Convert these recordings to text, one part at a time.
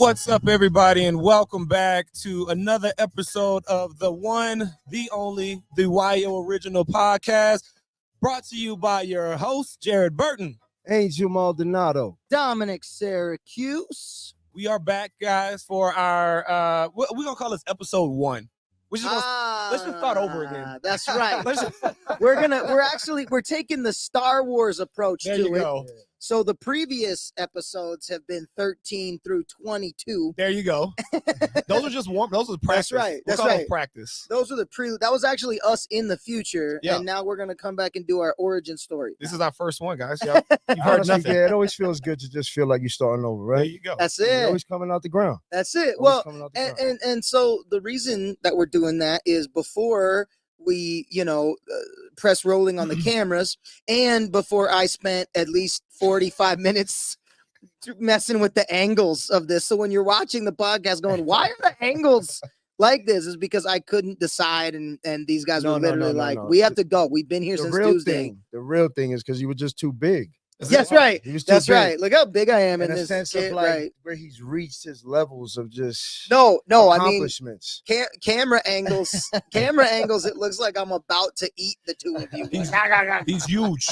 What's up, everybody, and welcome back to another episode of the one, the only, the WyOriginal Podcast, brought to you by your host, Jared Burton. Angel Maldonado. Dominic Syracuse. We are back, guys, for our, we're going to call this episode 1. Let's just start over again. That's right. We're taking the Star Wars approach There to you it. go. So the previous episodes have been 13 through 22. There you go. Those are just warm. Those are practice. That's right. We'll That's call those right. practice. Those were the that was actually us in the future. Yeah. And now we're going to come back and do our origin story. This is our first one, guys. You've heard Honestly, nothing. yeah, it always feels good to just feel like you're starting over, There right? you go. That's You're it. always coming out the ground. That's it. Always Well, coming out the ground. and so the reason that we're doing that is before we, press rolling on the cameras, and before I spent at least 45 minutes messing with the angles of this. So when you're watching the podcast going, why are the angles like this? Is because I couldn't decide, and these guys were literally we have to go. We've been here since Tuesday. The real thing is because you were just too big. That's right. He was too That's big. right. Look how big I am In in a this sense kid, of like right? where he's reached his levels of just No, I mean accomplishments. camera angles. Camera angles. It looks like I'm about to eat the two of you. He's huge.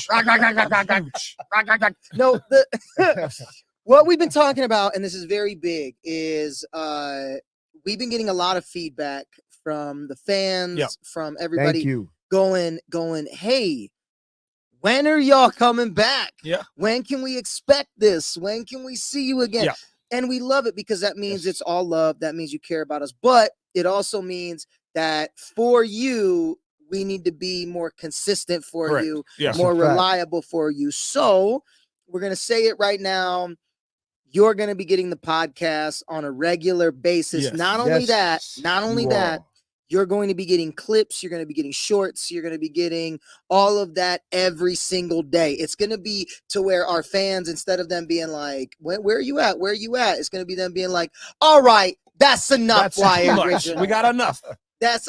No, what we've been talking about, and this is very big, is we've been getting a lot of feedback from the fans, Yep. from everybody Thank you. going, hey, when are y'all coming back? Yeah. When can we expect this? When can we see you again? Yeah. And we love it because that means Yes. it's all love. That means you care about us. But it also means that for you, we need to be more consistent for Correct. you, Yeah. That's more a fact. reliable for you. So we're going to say it right now. You're going to be getting the podcast on a regular basis. Yes. Not only Yes, that, you that, are. you're going to be getting clips. You're going to be getting shorts. You're going to be getting all of that every single day. It's going to be to where our fans, instead of them being like, where are you at? Where are you at? It's going to be them being like, all right, that's enough. That's Why too much. original. We got enough.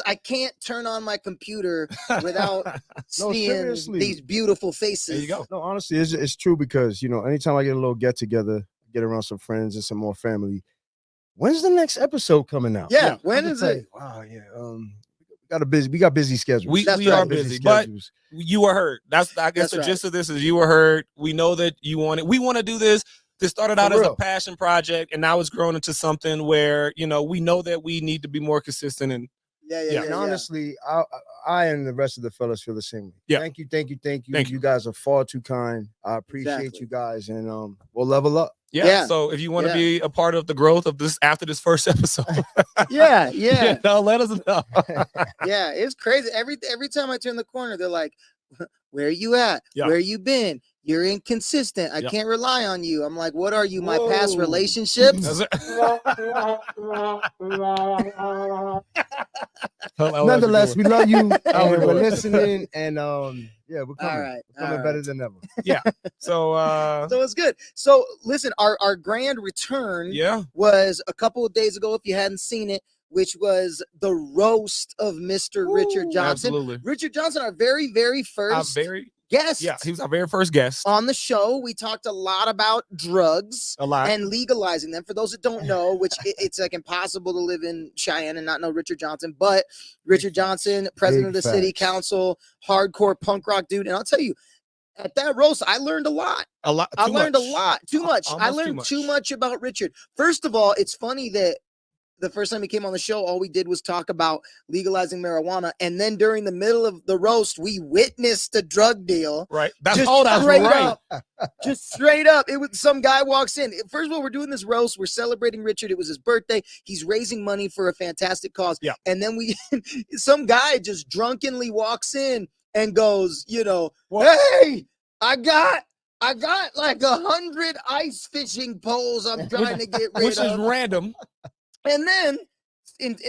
I can't turn on my computer without seeing seriously. these beautiful faces. There you go. No, honestly, it's true because anytime I get a little get together, get around some friends and some more family. When's the next episode coming out? Yeah, when I is can it? tell you, wow, yeah. We got busy schedules. We That's are right. busy, but you were heard. I guess That's the right. gist of this is you were heard. We know that you want it. We want to do this. This started out For as a real. passion project, and now it's grown into something where we know that we need to be more consistent. And Yeah. And honestly, I and the rest of the fellas feel the same way. Yeah. Thank you. Thank you. You guys are far too kind. I appreciate Exactly. you guys, and we'll level up. Yeah. So if you want to Yeah. be a part of the growth of this after this first episode, Yeah. let us know. Yeah, it's crazy. Every time I turn the corner, they're like, "Where you at? Yeah. Where you been? You're inconsistent. I Yeah. can't rely on you." I'm like, "What are you? My past Whoa. relationships?" That's it. Nonetheless, we love you. was and we're good. listening, and we're coming. All right, We're coming all better right. than ever. So So it's good. So listen, our grand return yeah. was a couple of days ago. If you hadn't seen it, which was the roast of Mr. Richard Johnson. Absolutely. Richard Johnson, our very, very first guest. Yeah, he was our very first guest. On the show. We talked a lot about drugs A lot. and legalizing them. For those that don't know, which it's like impossible to live in Cheyenne and not know Richard Johnson, but Richard Johnson, president of the city facts. council, hardcore punk rock dude. And I'll tell you, at that roast, I learned a lot. A lot. I too learned much. a lot. Too much. I Almost too learned much. too much about Richard. First of all, it's funny that the first time he came on the show, all we did was talk about legalizing marijuana. And then during the middle of the roast, we witnessed a drug deal. Right. That's Just that's straight right. up. Just straight up. It was some guy walks in. First of all, we're doing this roast. We're celebrating Richard. It was his birthday. He's raising money for a fantastic cause. Yeah. And then some guy just drunkenly walks in and goes, hey, I got like 100 ice fishing poles I'm trying to get rid Which is of. random. And then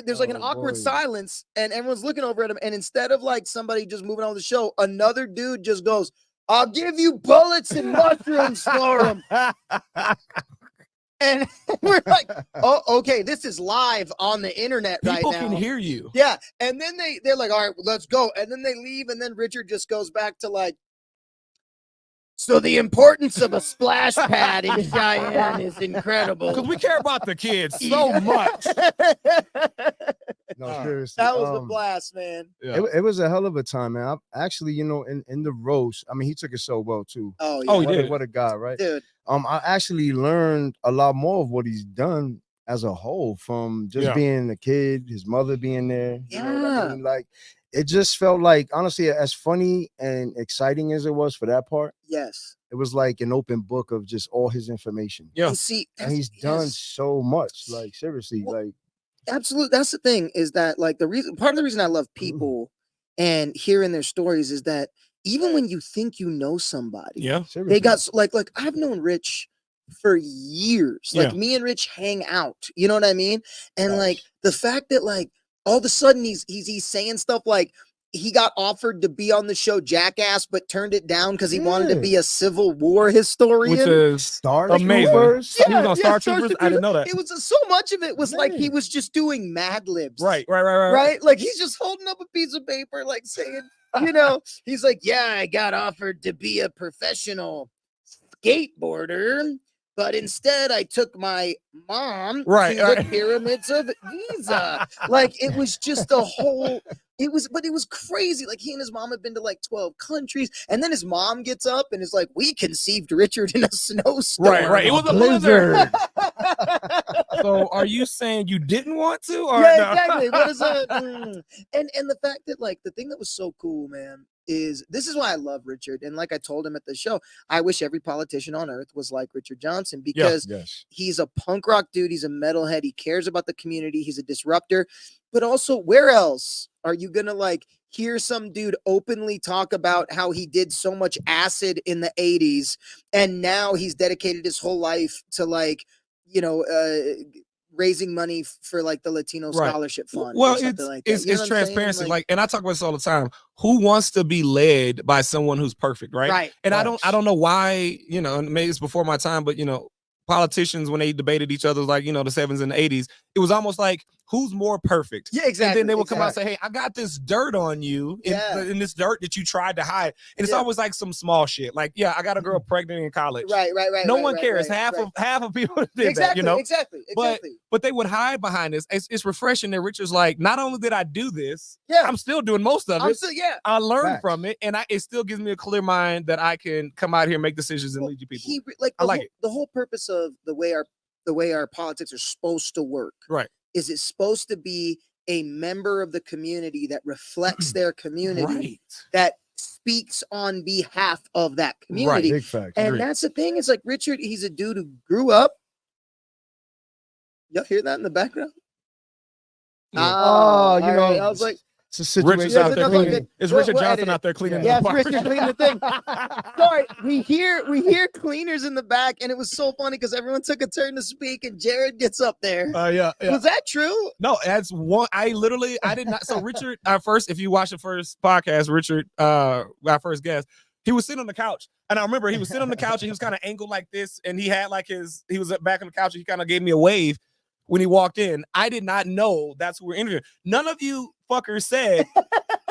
there's like an Oh, awkward boy. silence, and everyone's looking over at him. And instead of like somebody just moving on with the show, another dude just goes, "I'll give you bullets and mushrooms for him." And we're like, "Oh, okay, this is live on the internet People right now." can hear you. Yeah, and then they're like, "All right, let's go." And then they leave, and then Richard just goes back to like, So the importance of a splash pad in Cheyenne is incredible. Because we care about the kids so much. No, seriously. That was a blast, man. Yeah. It was a hell of a time, man. I actually, you know, in the roast, I mean, he took it so well too. Oh, yeah. Oh, he What a- did. What a guy, right? Dude. I actually learned a lot more of what he's done as a whole from just Yeah. being a kid, his mother being there. You know what I Yeah. mean? Like, it just felt like, honestly, as funny and exciting as it was for that part, Yes. it was like an open book of just all his information. Yeah. And see, And he's done yes. so much. Like, seriously, Well, like, Absolutely. That's the thing, is that like part of the reason I love people and hearing their stories is that even when you think you know somebody, Yeah. seriously. they got like I've known Rich for years. Like Yeah. me and Rich hang out. You know what I mean? And like Facts. the fact that like all of a sudden he's saying stuff like he got offered to be on the show Jackass, but turned it down because he wanted to Yeah. be a Civil War historian. Which is Star amazing. Troopers. He was on Star Troopers. I didn't know that. It was so much of it was like he Man. was just doing Mad Libs. Right. Right? Like he's just holding up a piece of paper, like saying, you know, he's like, yeah, I got offered to be a professional skateboarder, but instead I took my mom Right, to right. the pyramids of Giza. Like it was just a whole. It was crazy. Like he and his mom had been to like 12 countries, and then his mom gets up and is like, "We conceived Richard in a snowstorm." Right. It was a blizzard. So are you saying you didn't want to? Or Yeah, no? exactly. What is that? And the fact that like the thing that was so cool, man, is this is why I love Richard. And like I told him at the show, I wish every politician on earth was like Richard Johnson because Yes. he's a punk rock dude. He's a metalhead. He cares about the community. He's a disruptor. But also, where else are you gonna like hear some dude openly talk about how he did so much acid in the 80s and now he's dedicated his whole life to like, you know, raising money for like the Latino Right. Scholarship Fund. Well, or something like that. it's You know what I'm saying? transparency. Like, and I talk about this all the time. Who wants to be led by someone who's perfect, right? Right. And I Facts. don't know why, you know, and maybe it's before my time, but you know, politicians when they debated each other, like, you know, the 70s and the 80s, it was almost like who's more perfect. Yeah, exactly. And then they would come out and exactly. say, hey, I got this dirt on you Yeah. in this dirt that you tried to hide. And it's Yeah. always like some small shit. Like, yeah, I got a girl pregnant in college. Right. No right, one right, cares. right, Half of people did exactly, that, you know. Exactly. But they would hide behind this. It's refreshing that Richard's like, not only did I do this, Yeah. I'm still doing most of I'm it. still, yeah. I learned Facts. from it, and it still gives me a clear mind that I can come out here, make decisions, and Well, lead you people. He like I like it. the whole purpose of the way our politics are supposed to work. Right. Is it's supposed to be a member of the community that reflects their community Right. that speaks on behalf of that community. Big fact. And Agreed. that's the thing. It's like Richard, he's a dude who grew up. Y'all hear that in the background? Yeah. Oh, you all know, right. I was like, It's a situation. Richard's Yeah, out there no, no, cleaning. It's we'll Richard edit Johnson it. out there cleaning. yeah, the it's Richard apartment. cleaning the thing. Sorry, we hear cleaners in the back, and it was so funny because everyone took a turn to speak, and Jared gets up there. Yeah. Was that true? No, that's one. I did not. So Richard, first, if you watch the first podcast, Richard, our first guest, he was sitting on the couch. And I remember he was sitting on the couch and he was kind of angled like this. And he had like he was back on the couch and he kind of gave me a wave when he walked in. I did not know that's who we're interviewing. None of you fuckers said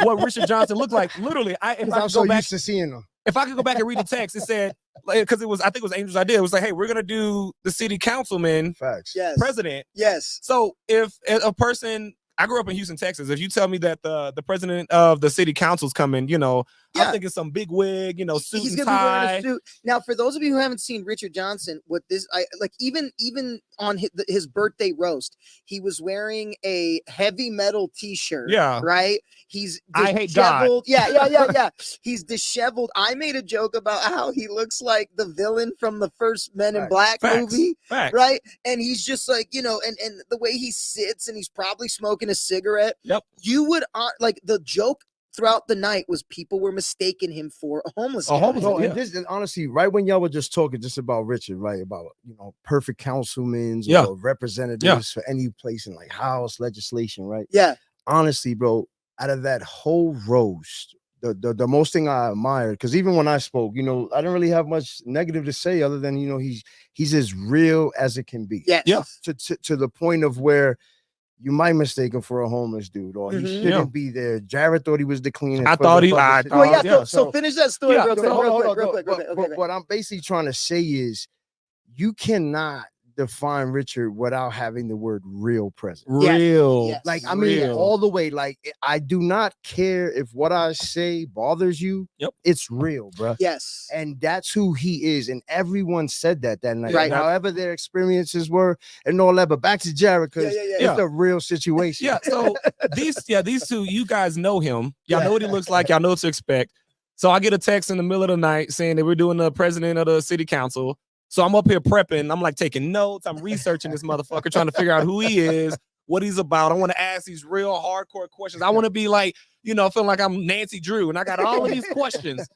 what Richard Johnson looked like. Literally, if I I'm could so go back, used to seeing them. if I could go back and read the text, it said, because I think it was Angel's idea. It was like, hey, we're gonna do the city councilman Facts. Yes. president. Yes. So if a person, I grew up in Houston, Texas. If you tell me that the president of the city council's coming, you know, Yeah. I'm thinking some big wig, you know, suit He's and gonna be wearing tie. a suit. Now, for those of you who haven't seen Richard Johnson, what this I like, even on his birthday roast, he was wearing a heavy metal T-shirt. Yeah. right. He's I hate God. disheveled. Yeah. He's disheveled. I made a joke about how he looks like the villain from the first Men in Facts. Black Facts. movie. Facts. Right, and he's just like, you know, and the way he sits, and he's probably smoking a cigarette. Yep. You would like the joke throughout the night was people were mistaking him for a homeless guy. homeless No, Yeah. and this and honestly, right when y'all were just talking just about Richard, right? About, you know, perfect councilmen Yeah. or representatives for any place in like House legislation, right? Yeah, Honestly, bro, out of that whole roast, the most thing I admired, because even when I spoke, you know, I didn't really have much negative to say other than, you know, he's as real as it can be. yes, Yeah. To the point of where you might mistake him for a homeless dude, or he Mhm. shouldn't be there. Jared thought he was the cleanest. I for thought the he- fucking I city. thought- Well, yeah. yeah, So finish that story Yeah, real quick. Hold on, hold on, Real quick. but Okay. what I'm basically trying to say is you cannot define Richard without having the word real present. Yes, Real. yes. Like, I mean, Real. all the way. Like, I do not care if what I say bothers you. Yep. It's real, bro. Yes. And that's who he is. And everyone said that night. Right. However their experiences were and all that. But back to Jared, because Yeah. it's a real situation. Yeah. So these two, you guys know him. Y'all know what he looks like. Y'all know what to expect. So I get a text in the middle of the night saying that we're doing the president of the city council. So I'm up here prepping. I'm like taking notes. I'm researching this motherfucker, trying to figure out who he is, what he's about. I want to ask these real hardcore questions. I want to be like, feeling like I'm Nancy Drew and I got all of these questions,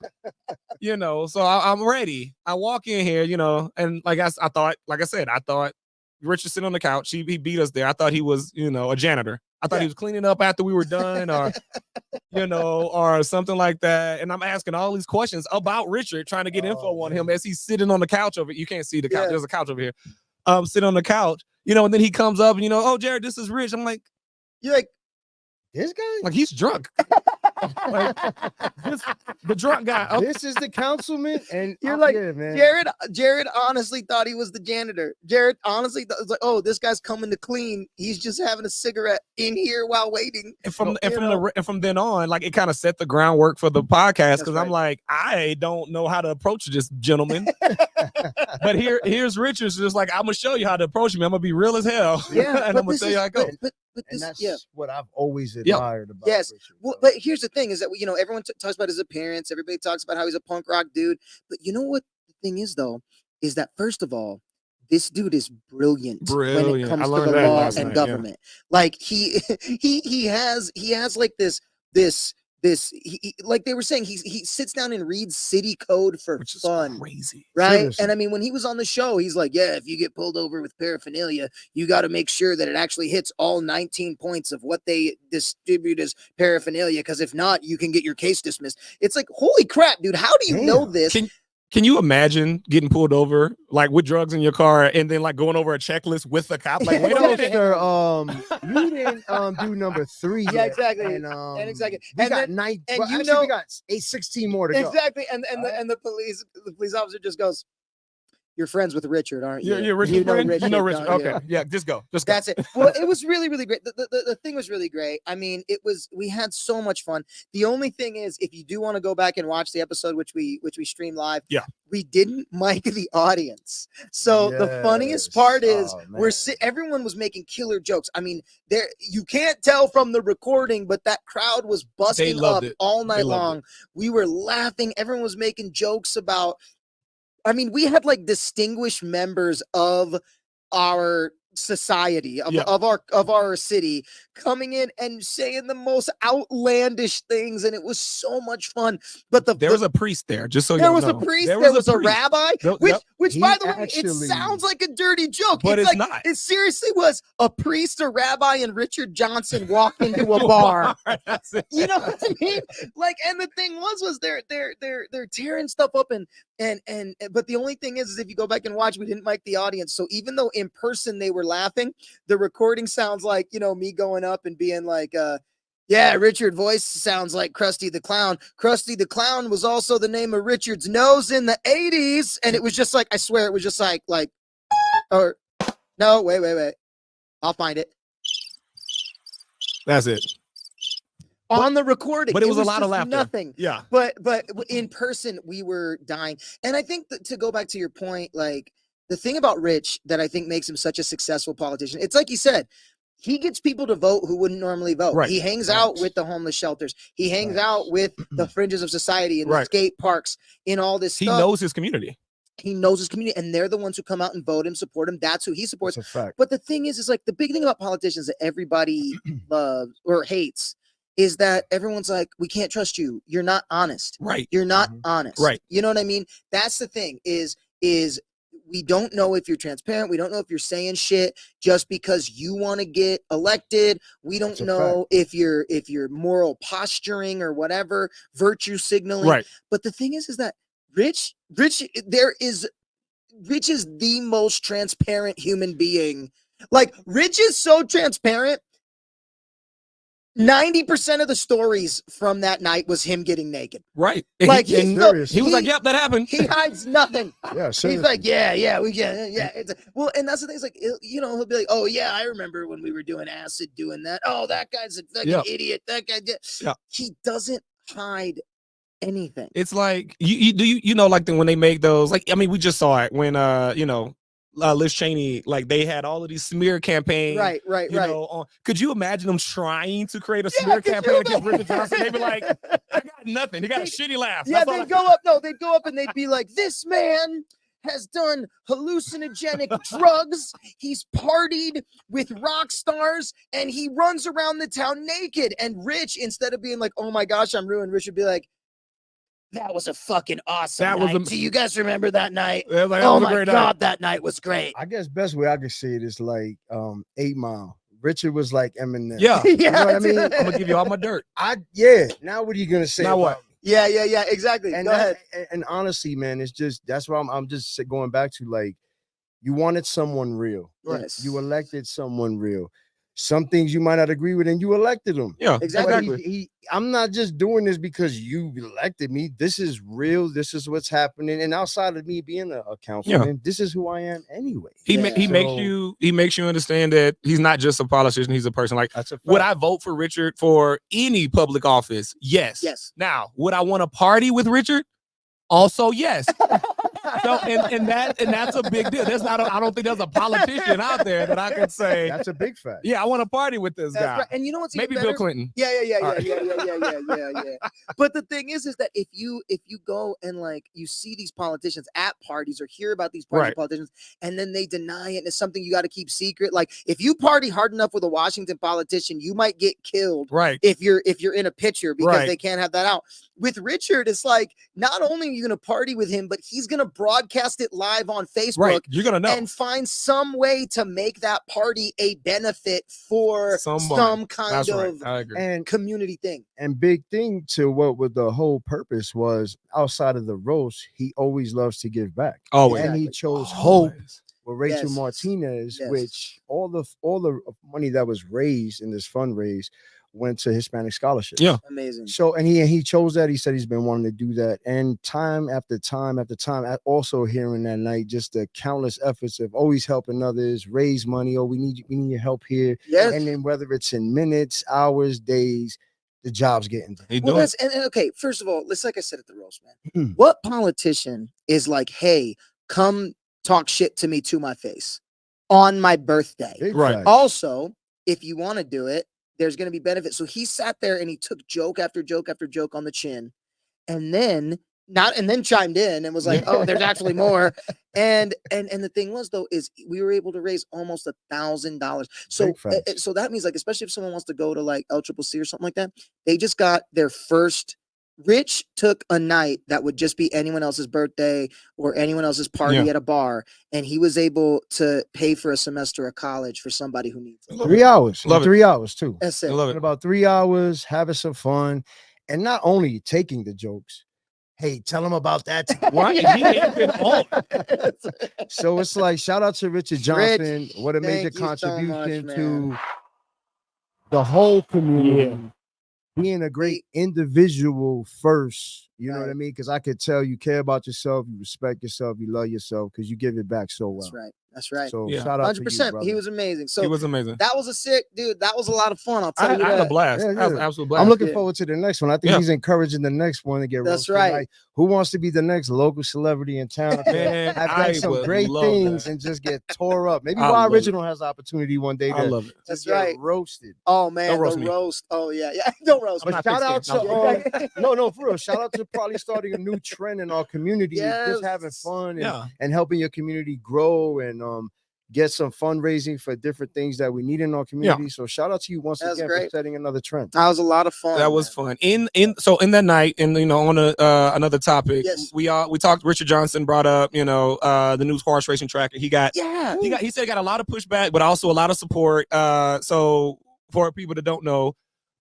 so I'm ready. I walk in here, and like I thought Richard sitting on the couch. He beat us there. I thought he was, a janitor. I thought he was cleaning up after we were done or, or something like that. And I'm asking all these questions about Richard, trying to get info on him as he's sitting on the couch over. You can't see the couch. Yeah. There's a couch over here. Sitting on the couch, and then he comes up and, oh, Jared, this is Rich. I'm like, You're like, This guy? like he's drunk. Like, the drunk guy. Oh, This is the councilman, and You're like, yeah, man. Jared honestly thought he was the janitor. Jared honestly was like, oh, this guy's coming to clean. He's just having a cigarette in here while waiting. and from then on, like it kind of set the groundwork for the podcast because I'm right. like, I don't know how to approach this gentleman. But here's Richard's just like, I'm gonna show you how to approach me. I'm gonna be real as hell. Yeah, and I'm gonna tell you how it goes. But And this, that's what I've always admired about Yes. Richard. Well, bro. but here's the thing: is that everyone talks about his appearance. Everybody talks about how he's a punk rock dude. But you know what the thing is, though, is that first of all, this dude is brilliant when it Brilliant. comes I to learned the that law last and night, yeah. government. Like he has like this like they were saying, he sits down and reads city code for Which is fun. crazy. Right. Seriously. And I mean, when he was on the show, he's like, yeah, if you get pulled over with paraphernalia, you got to make sure that it actually hits all 19 points of what they distribute as paraphernalia. Because if not, you can get your case dismissed. It's like, holy crap, dude. How do you know Damn. this? Can you imagine getting pulled over like with drugs in your car and then like going over a checklist with the cop? Like, wait a Well, minute. sir, you didn't do number 3 Yeah, yet, exactly. and exactly. we And got then- 9, and well, you actually, know- we got 16 more to go. Exactly. And the police officer just goes, you're friends with Richard, aren't you? You're Richard's You know friend? Richard, You know Richard. don't you? Okay. Yeah, just go. Just go. That's it. Well, it was really, really great. The thing was really great. I mean, we had so much fun. The only thing is, if you do want to go back and watch the episode, which we stream live, Yeah. we didn't mic the audience. So the funniest Yes. part is Oh, everyone was making killer jokes. I mean, you can't tell from the recording, but that crowd was busting up loved it. all night They loved long. We were laughing. Everyone was making jokes about. I mean, we had like distinguished members of our society of our city coming in and saying the most outlandish things, and it was so much fun. But There was a priest there, just so you there know. was a priest, there was a priest. rabbi, Yep, which yep. which He by the way, it actually- sounds like a dirty joke, But it's like, not. It seriously was a priest, a rabbi, and Richard Johnson walked into a bar. That's it. You know what I mean? Like, and the thing was they're tearing stuff up and but the only thing is if you go back and watch, we didn't mic the audience. So even though in person they were laughing, the recording sounds like, me going up and being like, yeah, Richard voice sounds like Krusty the Clown. Krusty the Clown was also the name of Richard's nose in the 80s. And it was just like, I swear it was just like, or no, wait. I'll find it. That's it. On the recording. But it was a lot of just laughter. Nothing. Yeah. But in person, we were dying. And I think that to go back to your point, like the thing about Rich that I think makes him such a successful politician, it's like you said, he gets people to vote who wouldn't normally vote. Right. He hangs out with the homeless shelters. He hangs out with the fringes of society in the Right. skate parks, in all this He stuff. knows his community. He knows his community, and they're the ones who come out and vote him, support him. That's who he supports. That's a fact. But the thing is like the big thing about politicians that everybody loves or hates is that everyone's like, we can't trust you. You're not honest. Right. You're not Mhm. honest. Right. You know what I mean? That's the thing is we don't know if you're transparent. We don't know if you're saying shit just because you want to get elected. We don't That's a know if you're moral posturing or whatever, virtue signaling. Right. But the thing is that Rich is the most transparent human being. Like Rich is so transparent 90% of the stories from that night was him getting naked. Right. Like he, he was like, "Yep, that happened." He hides nothing. Yeah, He's like, yeah, we get, yeah. Well, and that's the thing. It's like, he'll be like, oh yeah, I remember when we were doing acid, doing that. Oh, that guy's a fucking idiot. That guy did. Yeah. He doesn't hide anything. It's like you know, like when they make those, like, I mean, we just saw it when Liz Cheney, like they had all of these smear campaigns. Right. You know, could you imagine them trying to create a smear campaign against Richard Johnson? They'd be like, I got nothing. He got a shitty laugh. Yeah, they'd go up and they'd be like, this man has done hallucinogenic drugs. He's partied with rock stars and he runs around the town naked. And Rich, instead of being like, oh my gosh, I'm ruined, Rich would be like, that was a fucking awesome night. Do you guys remember that night? Like, oh my God, that night was great. I guess best way I could say it is like 8 Mile. Richard was like Eminem. Yeah. You know what I mean? I'm gonna give you all my dirt. Now what are you gonna say? Now what? Yeah, exactly. And Go ahead. And honestly, man, it's just that's why I'm just going back to, like, you wanted someone real. Yes. You elected someone real. Some things you might not agree with, and you elected him. Yeah, exactly. I'm not just doing this because you elected me. This is real. This is what's happening. And outside of me being a councilman, this is who I am anyway. He makes you understand that he's not just a politician. He's a person. Like, would I vote for Richard for any public office? Yes. Now, would I want to party with Richard? Also, yes. So, and that's a big deal. I don't think there's a politician out there that I could say that's a big fact. Yeah, I want to party with this guy. Right. And you know what's maybe even better? Bill Clinton. Yeah. But the thing is that if you go and like you see these politicians at parties or hear about these politicians and then they deny it and it's something you got to keep secret. Like if you party hard enough with a Washington politician, you might get killed. Right. If you're in a picture because they can't have that out. With Richard, it's like not only are you going to party with him, but he's going to broadcast it live on Facebook. Right. You're going to know. And find some way to make that party a benefit for some kind of community thing. And big thing to what the whole purpose was outside of the roast, he always loves to give back. Always. And he chose Hope with Rachel Martinez, which all the money that was raised in this fundraise went to Hispanic scholarships. Yeah. Amazing. So, and he chose that. He said he's been wanting to do that. And time after time after time, also hearing that night, just the countless efforts of always helping others, raise money. Oh, we need your help here. Yes. And then whether it's in minutes, hours, days, the job's getting done. Well, okay, first of all, let's, like I said at the roast, man, what politician is like, hey, come talk shit to me to my face on my birthday? Right. Also, if you want to do it, there's going to be benefit. So he sat there and he took joke after joke after joke on the chin, and then chimed in and was like, "Oh, there's actually more." And the thing was though is we were able to raise almost $1,000. So that means like especially if someone wants to go to like LCCC or something like that, they just got their first. Rich took a night that would just be anyone else's birthday or anyone else's party at a bar, and he was able to pay for a semester of college for somebody who needs it. 3 hours. 3 hours too. That's it. I love it. In about 3 hours, having some fun, and not only taking the jokes. Hey, tell him about that. So it's like, shout out to Richard Johnson. What a major contribution to the whole community. Being a great individual first, you know what I mean? Because I could tell you care about yourself, you respect yourself, you love yourself, because you give it back so well. That's right. So shout out 100%. To you, brother. He was amazing. So he was amazing. That was a sick dude. That was a lot of fun. I'll tell you that. I had a blast. Yeah, that was an absolute blast. I'm looking forward to the next one. I think he's encouraging the next one to get roasted. Right. Like, who wants to be the next local celebrity in town? Man, I've done some great things and just get tore up. Maybe WyOriginal has the opportunity one day to That's right. roasted. Oh man, the roast. Oh yeah. Don't roast. But shout out to no, for real. Shout out to probably starting a new trend in our community. Just having fun and helping your community grow and get some fundraising for different things that we need in our community. So shout out to you once again for setting another trend. That was a lot of fun. That was fun. In that night, and on another topic, we talked. Richard Johnson brought up the new horse racing track, and he said he got a lot of pushback, but also a lot of support. So for people that don't know,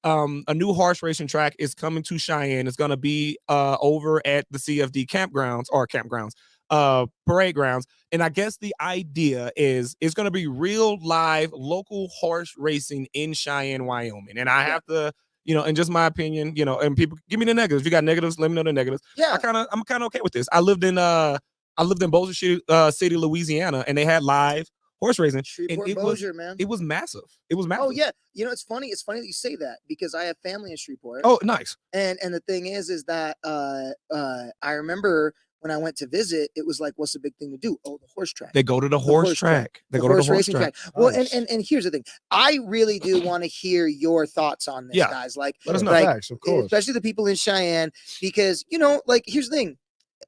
a new horse racing track is coming to Cheyenne. It's going to be over at the CFD campgrounds. parade grounds. And I guess the idea is it's going to be real live local horse racing in Cheyenne, Wyoming. And I have to, in just my opinion, and people give me the negatives. If you got negatives, let me know the negatives. Yeah. I'm kind of okay with this. I lived in Bossier City, Louisiana, and they had live horse racing. Shreveport, and Bossier, man. It was massive. It was massive. Oh yeah. It's funny. It's funny that you say that because I have family in Shreveport. Oh, nice. And the thing is that I remember when I went to visit, it was like, what's the big thing to do? Oh, the horse track. They go to the horse track. They go to the horse racing track. Well, and here's the thing. I really do want to hear your thoughts on this, guys. Like, let us know. Like, facts, of course. Especially the people in Cheyenne, because like, here's the thing.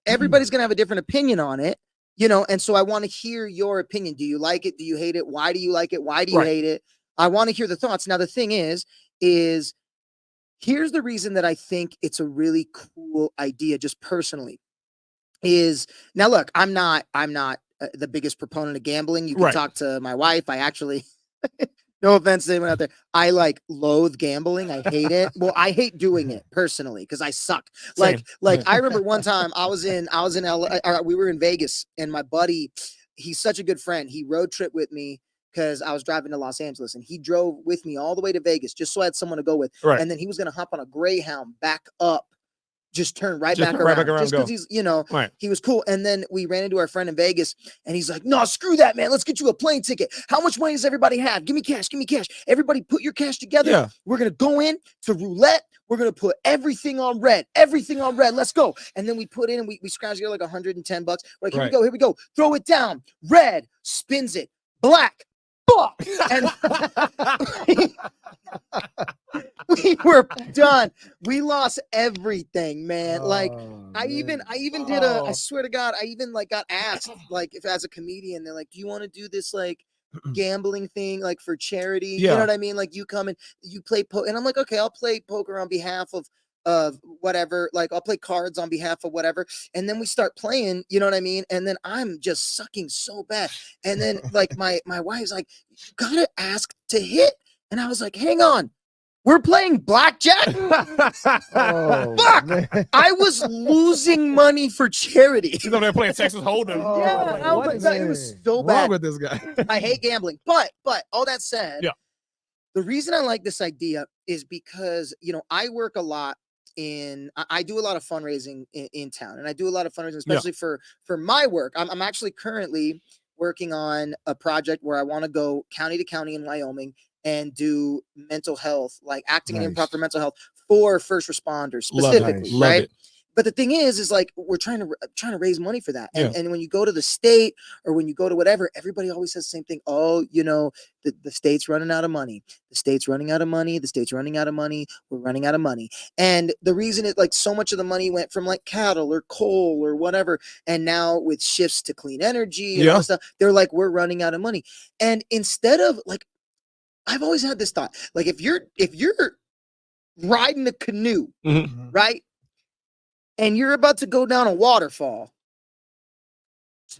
Everybody's gonna have a different opinion on it. And so I want to hear your opinion. Do you like it? Do you hate it? Why do you like it? Why do you hate it? I want to hear the thoughts. Now, the thing is here's the reason that I think it's a really cool idea, just personally, is now, look, I'm not the biggest proponent of gambling. You can talk to my wife. I actually, no offense to anyone out there, I loathe gambling. I hate it. Well, I hate doing it personally because I suck. Like I remember one time I was in LA, we were in Vegas, and my buddy, he's such a good friend. He road trip with me because I was driving to Los Angeles, and he drove with me all the way to Vegas just so I had someone to go with. Right. And then he was going to hop on a Greyhound back up, just turn back around. Just because he's, he was cool. And then we ran into our friend in Vegas, and he's like, no, screw that, man. Let's get you a plane ticket. How much money does everybody have? Give me cash. Everybody put your cash together. Yeah. We're going to go in to roulette. We're going to put everything on red. Let's go. And then we put in, and we scrounged together like $110. We're like, here we go. Throw it down. Red, spins it. Black. Fuck. And we were done. We lost everything, man. I even did I swear to God, I even got asked, if as a comedian, they're like, do you want to do this gambling thing for charity? You know what I mean? You come and you play poker, and I'm like, okay, I'll play poker on behalf of whatever, I'll play cards on behalf of whatever. And then we start playing, you know what I mean? And then I'm just sucking so bad. And then my wife's like, you gotta ask to hit. And I was like, hang on, we're playing blackjack. Fuck! Man. I was losing money for charity. She's over there playing Texas Hold'em. It was so bad. Wrong with this guy? I hate gambling. But all that said, the reason I like this idea is because I work a lot I do a lot of fundraising in town, and I do a lot of fundraising, especially for my work. I'm actually currently working on a project where I want to go county to county in Wyoming and do mental health, acting and improv for mental health for first responders specifically, right? But the thing is we're trying to raise money for that. And when you go to the state or when you go to whatever, everybody always says the same thing. Oh, the state's running out of money. The state's running out of money. The state's running out of money. We're running out of money. And the reason is so much of the money went from cattle or coal or whatever. And now with shifts to clean energy and all that stuff, they're we're running out of money. And instead of I've always had this thought, if you're riding a canoe, right? And you're about to go down a waterfall,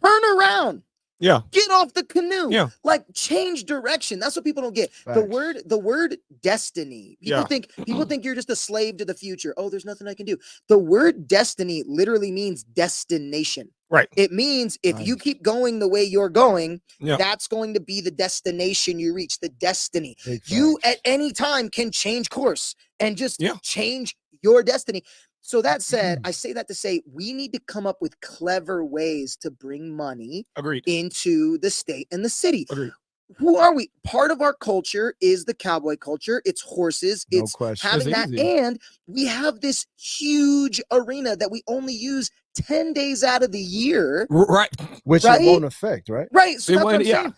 turn around. Yeah. Get off the canoe. Yeah. Change direction. That's what people don't get. Facts. The word destiny. People think you're just a slave to the future. Oh, there's nothing I can do. The word destiny literally means destination. Right. It means if you keep going the way you're going, that's going to be the destination you reach, the destiny. You at any time can change course and just change your destiny. So that said, I say that to say we need to come up with clever ways to bring money into the state and the city. Agreed. Who are we? Part of our culture is the cowboy culture. It's horses. No it's question. Having it's that. Easy. And we have this huge arena that we only use 10 days out of the year. Right. Which it won't affect, right? Right. So that's what I'm saying.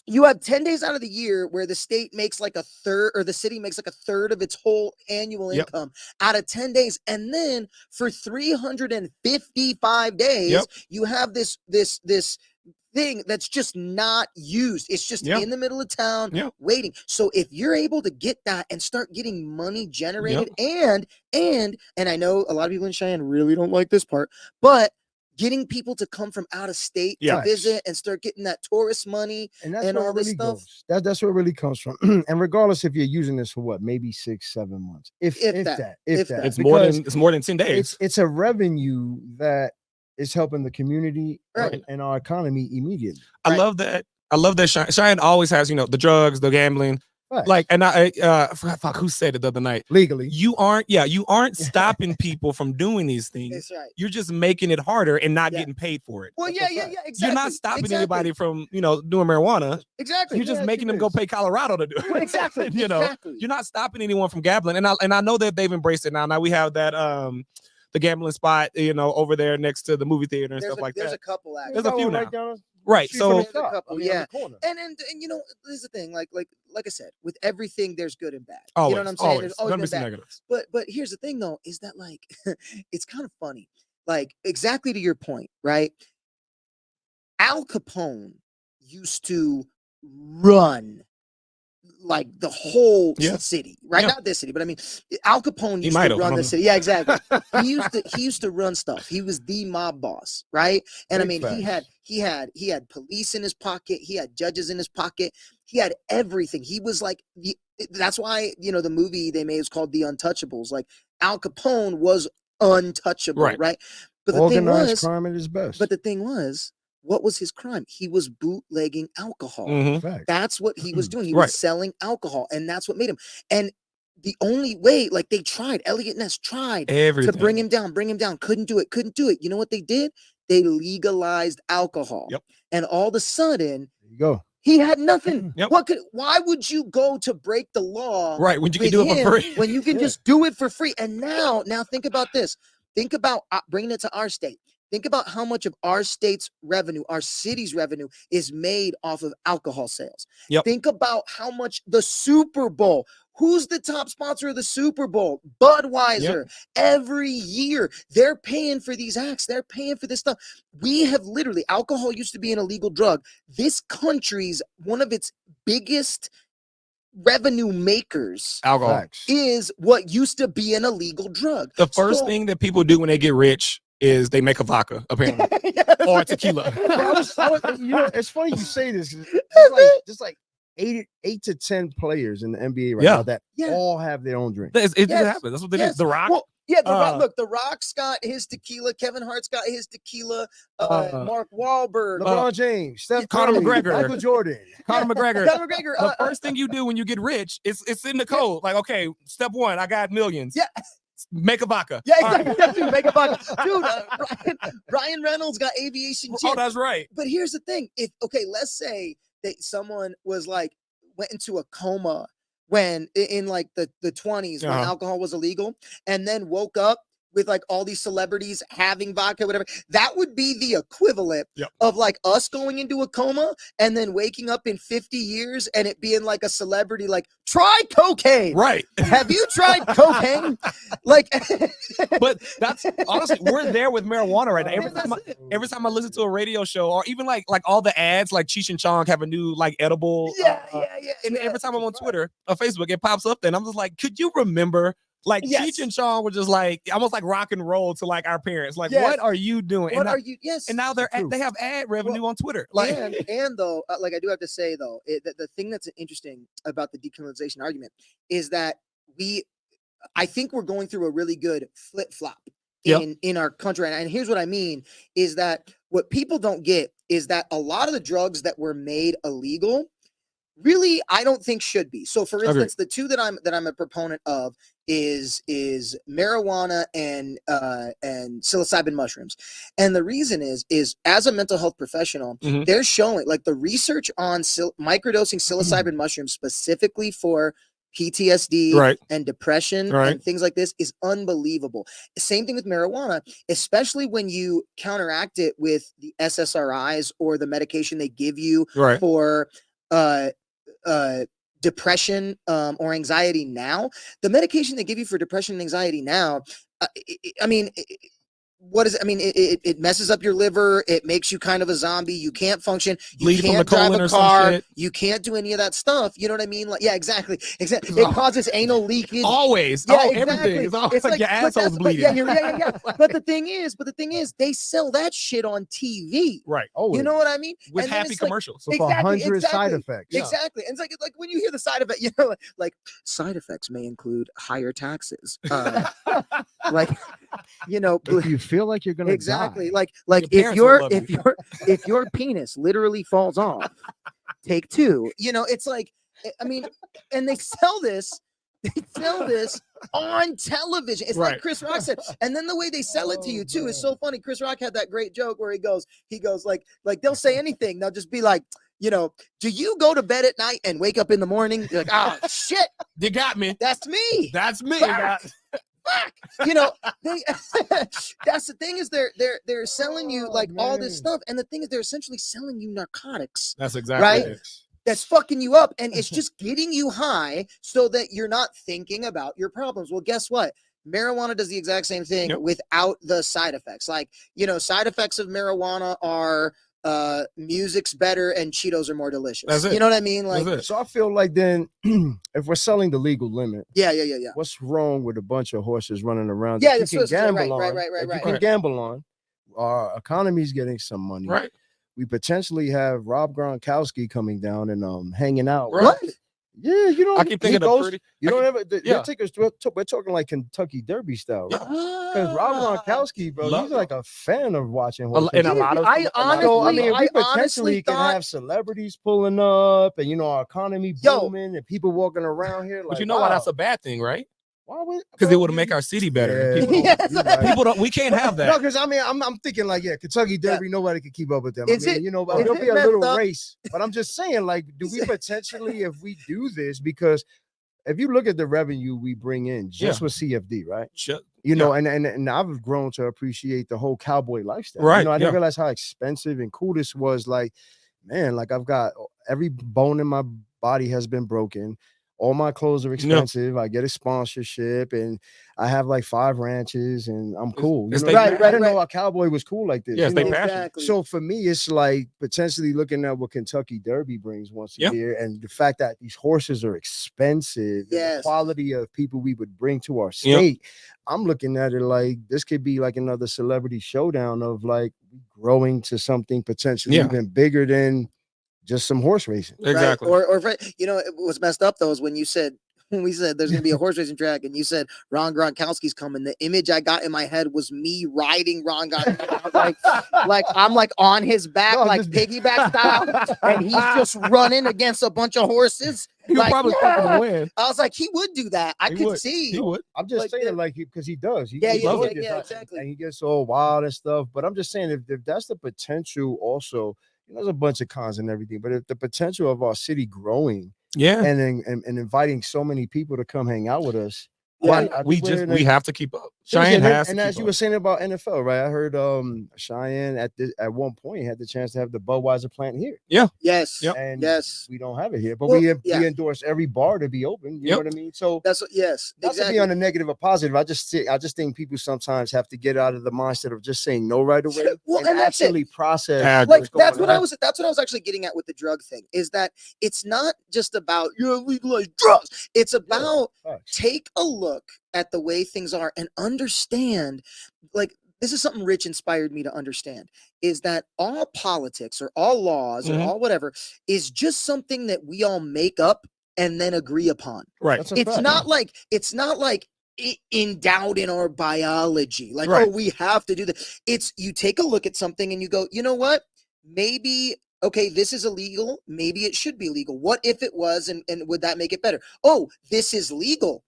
You have 10 days out of the year where the state makes a third, or the city makes a third of its whole annual income out of 10 days. And then for 355 days, you have this thing that's just not used. It's just in the middle of town waiting. So if you're able to get that and start getting money generated and I know a lot of people in Cheyenne really don't like this part, but getting people to come from out of state to visit and start getting that tourist money and all this stuff. That's where it really comes from. And regardless if you're using this for what, maybe 6-7 months, if that. It's more than 10 days. It's a revenue that it's helping the community and our economy immediately. I love that. I love that Cheyenne always has, the drugs, the gambling. Right. Like, and I fuck, who said it the other night? Legally. You aren't stopping people from doing these things. That's right. You're just making it harder and not getting paid for it. Well, exactly. You're not stopping anybody from, doing marijuana. Exactly. You're just making them go pay Colorado to do it. Well, exactly. You're not stopping anyone from gambling. And I know that they've embraced it now. Now we have that the gambling spot, over there next to the movie theater and stuff like that. There's a couple actually. There's a few now. Right. So yeah. And this is the thing, like I said, with everything there's good and bad. Always, you know what I'm saying? always. There's always Gonna be good some and bad. negatives. But here's the thing though, is that like it's kind of funny. Like exactly to your point, right? Al Capone used to run like the whole city, right? Yeah. Not this city, but I mean, Al Capone used might to have, run the city. Yeah, exactly. he used to run stuff. He was the mob boss, right? And Big I mean, he had police in his pocket. He had judges in his pocket. He had everything. He was like that's why the movie they made is called The Untouchables. Like Al Capone was untouchable, right? But the organized crime at his best. But the thing was, what was his crime? He was bootlegging alcohol. Mm-hmm. That's what he was doing. He was selling alcohol, and that's what made him. And the only way, like they tried, Elliot Ness tried to bring him down, couldn't do it. You know what they did? They legalized alcohol. Yep. And all of a sudden, there you go. He had nothing. Yep. Why would you go to break the law? Right, when you can do it for free. When you can just do it for free. And now think about this. Think about bringing it to our state. Think about how much of our state's revenue, our city's revenue, is made off of alcohol sales. Yep. Think about how much the Super Bowl. Who's the top sponsor of the Super Bowl? Budweiser. Yep. Every year, they're paying for these acts. They're paying for this stuff. We have literally, alcohol used to be an illegal drug. This country's one of its biggest revenue makers alcohol is what used to be an illegal drug. The first thing that people do when they get rich is they make a vodka, apparently, or tequila. It's funny you say this. It's like 8 to 10 players in the NBA right now that all have their own drink. It just happens. That's what they do. The Rock. Well, yeah, look, The Rock's got his tequila. Kevin Hart's got his tequila. Mark Wahlberg, LeBron James, Steph Conor Curry, McGregor, Michael Jordan, Conor McGregor. The first thing you do when you get rich, it's in the code. Like, okay, step one, I got millions. Yeah. Make a vodka. Yeah, exactly. Make a vodka. Dude, Ryan Reynolds got aviation gin. Oh, that's right. But here's the thing. Let's say that someone was like, went into a coma when in like the 20s when alcohol was illegal, and then woke up with like all these celebrities having vodka, whatever. That would be the equivalent of like us going into a coma and then waking up in 50 years and it being like a celebrity, like, try cocaine. Right. Have you tried cocaine? Like, but that's honestly, we're there with marijuana right now. Every time I listen to a radio show, or even like all the ads, like Cheech and Chong have a new like edible. And every time I'm on Twitter or Facebook, it pops up. And I'm just like, could you remember? Like Cheech and Chong were just like almost like rock and roll to like our parents. Like, what are you doing? What are you? Yes. And now they have ad revenue on Twitter. Like, and though, like I do have to say though, the thing that's interesting about the decriminalization argument is that I think we're going through a really good flip flop in our country. And here's what I mean is that what people don't get is that a lot of the drugs that were made illegal, really, I don't think should be. So, for instance, the two that I'm a proponent of is marijuana and psilocybin mushrooms. And the reason is as a mental health professional, they're showing like the research on microdosing psilocybin mushrooms specifically for PTSD and depression and things like this is unbelievable. Same thing with marijuana, especially when you counteract it with the SSRIs or the medication they give you for depression or anxiety now. The medication they give you for depression and anxiety now, what is it? I mean, it messes up your liver. It makes you kind of a zombie. You can't function. You can't drive a car. You can't do any of that stuff. You know what I mean? Like, yeah, exactly. It causes anal leakage. Always. Yeah, everything. It's always like your asshole's bleeding. But the thing is, they sell that shit on TV. Right. Always. You know what I mean? With happy commercials. So for 100 side effects. Exactly. And it's like when you hear the side effect, you know, like side effects may include higher taxes. Like if you feel like you're gonna exactly die. like Your if your penis literally falls off, take 2. It's like, I mean, and they sell this on television. It's like Chris Rock said. And then the way they sell it to you too is so funny. Chris Rock had that great joke where he goes like they'll say anything. They'll just be like, do you go to bed at night and wake up in the morning? You're like, oh shit, they got me. that's me. That's me. Fuck. They that's the thing is they're selling you like all this stuff, and the thing is they're essentially selling you narcotics. That's exactly right. it. That's fucking you up, and it's just getting you high so that you're not thinking about your problems. Well, guess what? Marijuana does the exact same thing without the side effects. Like, side effects of marijuana are music's better and Cheetos are more delicious. That's it. You know what I mean? Like, so I feel like then if we're selling the legal limit, yeah. What's wrong with a bunch of horses running around? Yeah, that you can gamble on. Right. You can gamble on. Our economy's getting some money. Right. We potentially have Rob Gronkowski coming down and hanging out. Right. What? Yeah, I keep thinking of pretty. Your tickets. We're talking like Kentucky Derby style, right? Because Rob Gronkowski, bro, he's like a fan of watching horses. And a lot of. I honestly, we potentially can have celebrities pulling up, and our economy booming, and people walking around here. Like, but why that's a bad thing, right? Why? Because it would make our city better. Yeah, people don't. We can't have that. No, because I'm thinking like, Kentucky Derby, nobody can keep up with them. Is there'll be a little race. But I'm just saying, like, do we potentially, if we do this, because if you look at the revenue we bring in just with CFD, right? And I've grown to appreciate the whole cowboy lifestyle. Right. I didn't realize how expensive and cool this was. Like, man, like I've got every bone in my body has been broken. All my clothes are expensive. I get a sponsorship, and I have like 5 ranches, and I'm cool. I didn't know a cowboy was cool like this. Yes, exactly. So for me, it's like potentially looking at what Kentucky Derby brings once a year, and the fact that these horses are expensive, and the quality of people we would bring to our state. I'm looking at it like this could be like another celebrity showdown of like growing to something potentially even bigger than just some horse racing. Exactly. Right? Or what's messed up though is when we said there's gonna be a horse racing track and you said Ron Gronkowski's coming, the image I got in my head was me riding Ron Gronkowski. like I'm like on his back, like piggyback style, and he's just running against a bunch of horses. He would probably win. I was like, he would do that. I could see. He would. I'm just saying, like, because he does. He exactly. And he gets all wild and stuff. But I'm just saying, if that's the potential, also, there's a bunch of cons and everything. But if the potential of our city growing, and inviting so many people to come hang out with us. We have to keep up. Cheyenne has to and as you were saying about NFL, right? I heard Cheyenne at one point had the chance to have the Budweiser plant here. Yeah. Yes. And yes. we don't have it here, but we endorse every bar to be open. You know what I mean? So that's not to be on a negative or positive. I just think people sometimes have to get out of the mindset of just saying no right away. Well, and actually process. That's what I was actually getting at with the drug thing. Is that it's not just about legalize drugs. It's about take a look at the way things are and understand, like, this is something Rich inspired me to understand, is that all politics or all laws or all whatever is just something that we all make up and then agree upon. Right. It's not like endowed in our biology. Like, oh, we have to do that. It's you take a look at something and you go, you know what? Maybe okay, this is illegal. Maybe it should be legal. What if it was, and would that make it better? Oh, this is legal.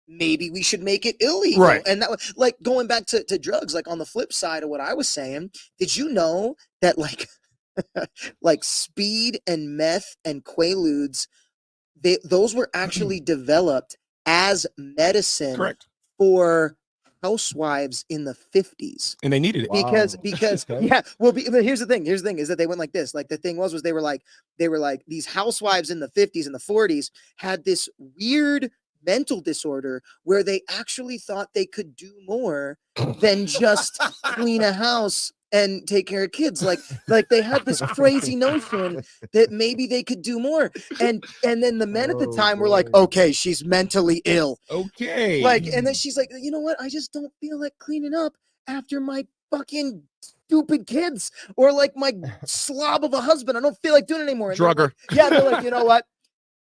Maybe we should make it illegal. Right. And that, like, going back to drugs, like on the flip side of what I was saying, did you know that like speed and meth and Quaaludes, those were actually developed as medicine for housewives in the 50s, and they needed it because but here's the thing is that they went like this. Like, the thing was they were like these housewives in the 50s and the 40s had this weird mental disorder where they actually thought they could do more than just clean a house and take care of kids. Like they had this crazy notion that maybe they could do more. And then the men at the time were like, okay, she's mentally ill. Okay. Like, and then she's like, you know what? I just don't feel like cleaning up after my fucking stupid kids or like my slob of a husband. I don't feel like doing it anymore. And Drugger. they're like, you know what?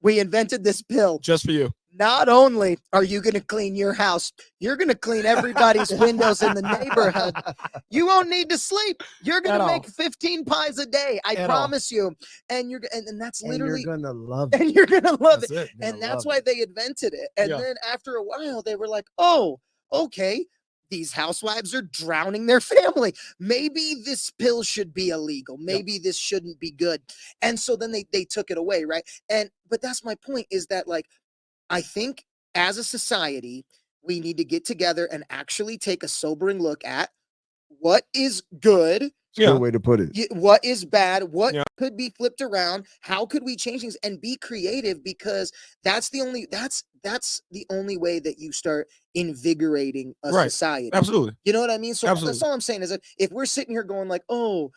We invented this pill just for you. not only are you going to clean your house, you're going to clean everybody's windows in the neighborhood. You won't need to sleep. You're going to make 15 pies a day. I promise you. And and that's literally, you're going to love it. And you're going to love it. it. And that's why they invented it. And then after a while, they were like, oh, okay. These housewives are drowning their family. Maybe this pill should be illegal. Maybe this shouldn't be good. And so then they took it away, right? But that's my point, is that, like, I think as a society, we need to get together and actually take a sobering look at what is good. Good way to put it. What is bad? What could be flipped around? How could we change things and be creative? Because that's the only way that you start invigorating a society. Absolutely. You know what I mean? So that's all I'm saying, is that if we're sitting here going like, oh,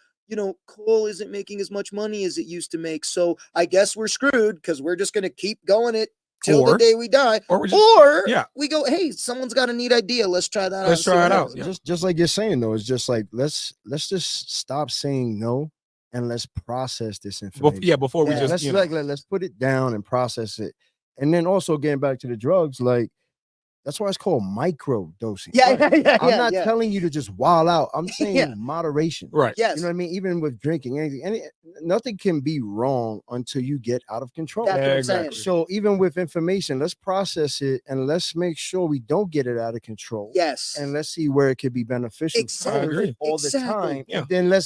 coal isn't making as much money as it used to make, so I guess we're screwed because we're just going to keep going it till the day we die, or we go, hey, someone's got a neat idea, let's try that out. Let's try it out. Just like you're saying, though, it's just like let's just stop saying no and let's process this information. Before we just let's put it down and process it. And then also getting back to the drugs, like that's why it's called micro dosing. I'm not telling you to just wild out. I'm saying moderation. Right. Yes. You know what I mean? Even with drinking, nothing can be wrong until you get out of control. That's what I'm saying. So even with information, let's process it and let's make sure we don't get it out of control. Yes. And let's see where it could be beneficial all the time. Yeah. And then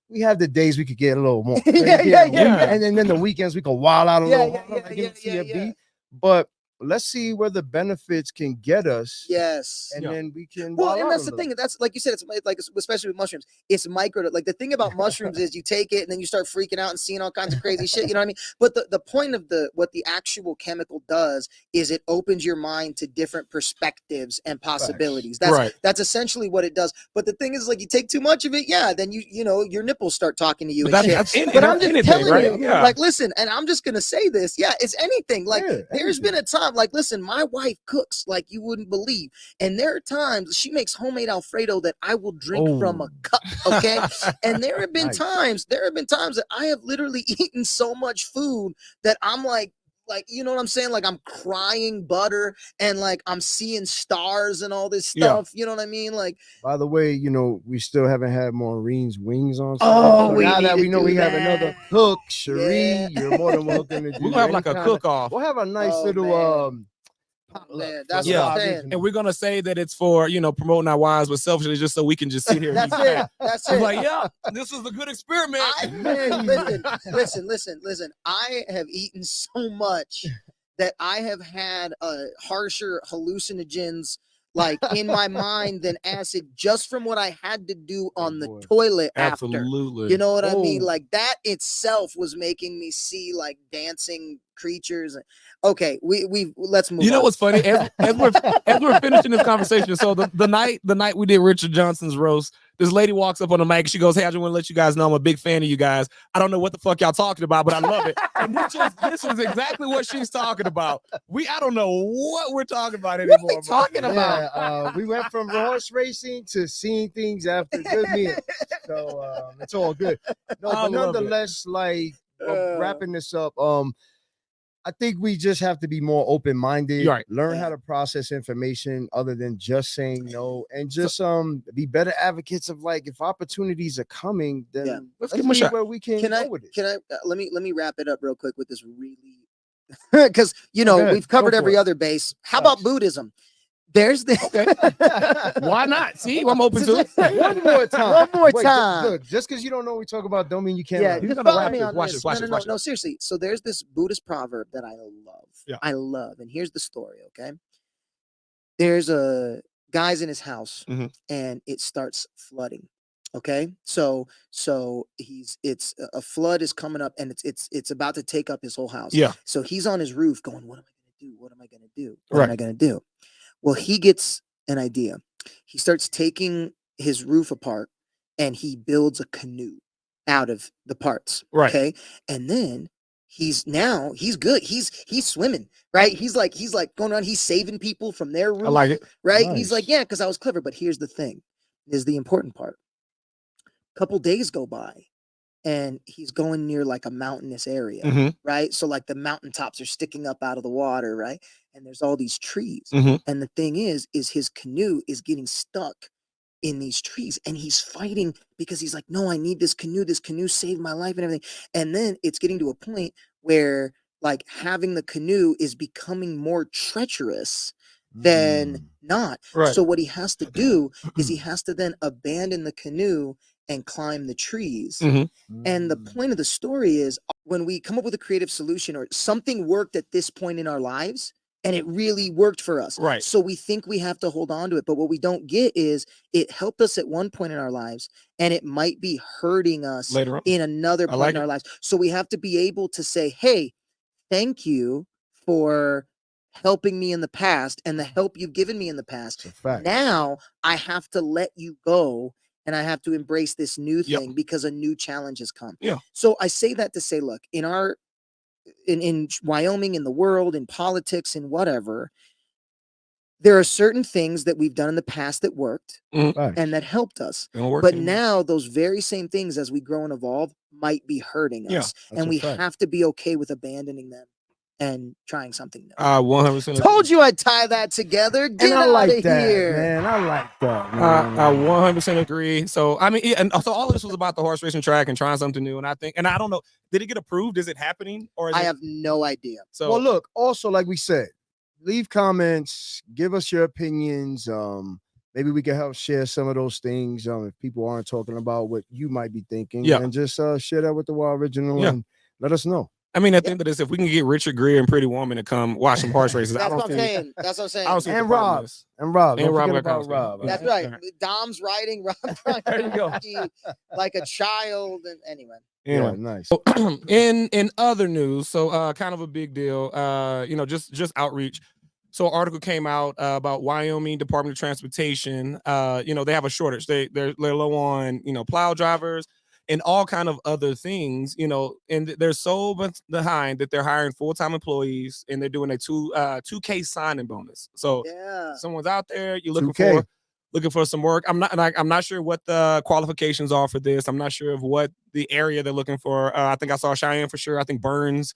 we have the days we could get a little more. Yeah. And then the weekends we could wild out a little. But let's see where the benefits can get us. Yes. And then we can. Well, and that's the thing. That's like you said, it's like, especially with mushrooms, it's micro. Like the thing about mushrooms is you take it and then you start freaking out and seeing all kinds of crazy shit. You know what I mean? But the point of what the actual chemical does is it opens your mind to different perspectives and possibilities. That's essentially what it does. But the thing is, like, you take too much of it, then your nipples start talking to you. But I'm just telling you, like, listen, and I'm just gonna say this. Yeah, it's anything. Like, there's been a time. Like, listen, my wife cooks like you wouldn't believe. And there are times she makes homemade Alfredo that I will drink from a cup. Okay. And there have been times that I have literally eaten so much food that I'm like, you know what I'm saying? Like, I'm crying butter and like I'm seeing stars and all this stuff. You know what I mean? Like, by the way, we still haven't had Maureen's wings on. Oh, so now that we know we have another cook, Cherie, you're more than welcome to do. We'll have like a cook off. We'll have a nice little that's what I'm saying. And we're gonna say that it's for promoting our wives, but selfishly just so we can just sit here. That's it. That's it. Like, this was a good experiment. Listen. I have eaten so much that I have had harsher hallucinogens like in my mind than acid, just from what I had to do on the toilet after. Absolutely. You know what I mean? Like, that itself was making me see like dancing creatures. Okay, let's move. You know what's funny? As we're finishing this conversation, so the night we did Richard Johnson's roast, this lady walks up on the mic and she goes, "Hey, I just want to let you guys know I'm a big fan of you guys. I don't know what the fuck y'all talking about, but I love it." And this is exactly what she's talking about. I don't know what we're talking about anymore. What are we talking about? We went from horse racing to seeing things after good meal. So it's all good. No, but nonetheless, like wrapping this up, I think we just have to be more open-minded, learn how to process information other than just saying no, and just be better advocates of, like, if opportunities are coming, then let's give them a shot where we can go with it. Let me wrap it up real quick with this really, because we've covered every other base. How about Buddhism? There's the Why not? See, I'm open to it. One more time. Look, just because you don't know what we talk about, don't mean you can't. Yeah, you're gonna wrap this. Watch this. No, seriously. So there's this Buddhist proverb that I love. I love, and here's the story. Okay, there's a guy's in his house, and it starts flooding. Okay, so it's a flood is coming up, and it's about to take up his whole house. Yeah. So he's on his roof going, "What am I gonna do? What am I gonna do? What am I gonna do?" Well, he gets an idea. He starts taking his roof apart and he builds a canoe out of the parts. Right. Okay. And then he's good. He's swimming, right? He's like going around, he's saving people from their roof. I like it. Right. Nice. He's like, yeah, because I was clever. But here's the thing, is the important part. A couple days go by and he's going near like a mountainous area, right? So like the mountaintops are sticking up out of the water, right? And there's all these trees. And the thing is his canoe is getting stuck in these trees, and he's fighting because he's like, no, I need this canoe. This canoe saved my life and everything. And then it's getting to a point where like having the canoe is becoming more treacherous than not. Right. So what he has to do is he has to then abandon the canoe and climb the trees. And the point of the story is when we come up with a creative solution or something worked at this point in our lives and it really worked for us. Right. So we think we have to hold on to it. But what we don't get is it helped us at one point in our lives and it might be hurting us Later on. in another point in our lives. So we have to be able to say, hey, thank you for helping me in the past and the help you've given me in the past. Now I have to let you go and I have to embrace this new thing because a new challenge has come. So I say that to say, look, in Wyoming, in the world, in politics, in whatever, there are certain things that we've done in the past that worked and that helped us. But now those very same things as we grow and evolve might be hurting us. And we have to be okay with abandoning them and trying something new. 100%. Told you I'd tie that together. Get and I out like of that, here, man. I like that. Man. I 100% agree. So I mean, and so all of this was about the horse racing track and trying something new. And I think, and I don't know, did it get approved? Is it happening? Or is I have no idea. So well, look. Also, like we said, leave comments. Give us your opinions. Maybe we can help share some of those things. If people aren't talking about what you might be thinking, and just share that with the WyOriginal and let us know. I mean, at the end of this, if we can get Richard Greer and Pretty Woman to come watch some horse races, That's what I'm saying. That's what I'm saying. And Rob. And Rob. And Rob about Rob. That's right. Dom's riding. Rob there you go. like a child. And anyway. Yeah, nice. So, in other news, so kind of a big deal. Just outreach. So an article came out about Wyoming Department of Transportation. They have a shortage. They're low on plow drivers and all kind of other things, and they're so much behind that they're hiring full-time employees and they're doing a 2K signing bonus. So someone's out there, you're looking for some work. I'm not sure what the qualifications are for this. I'm not sure of what the area they're looking for. I think I saw Cheyenne for sure. I think Burns,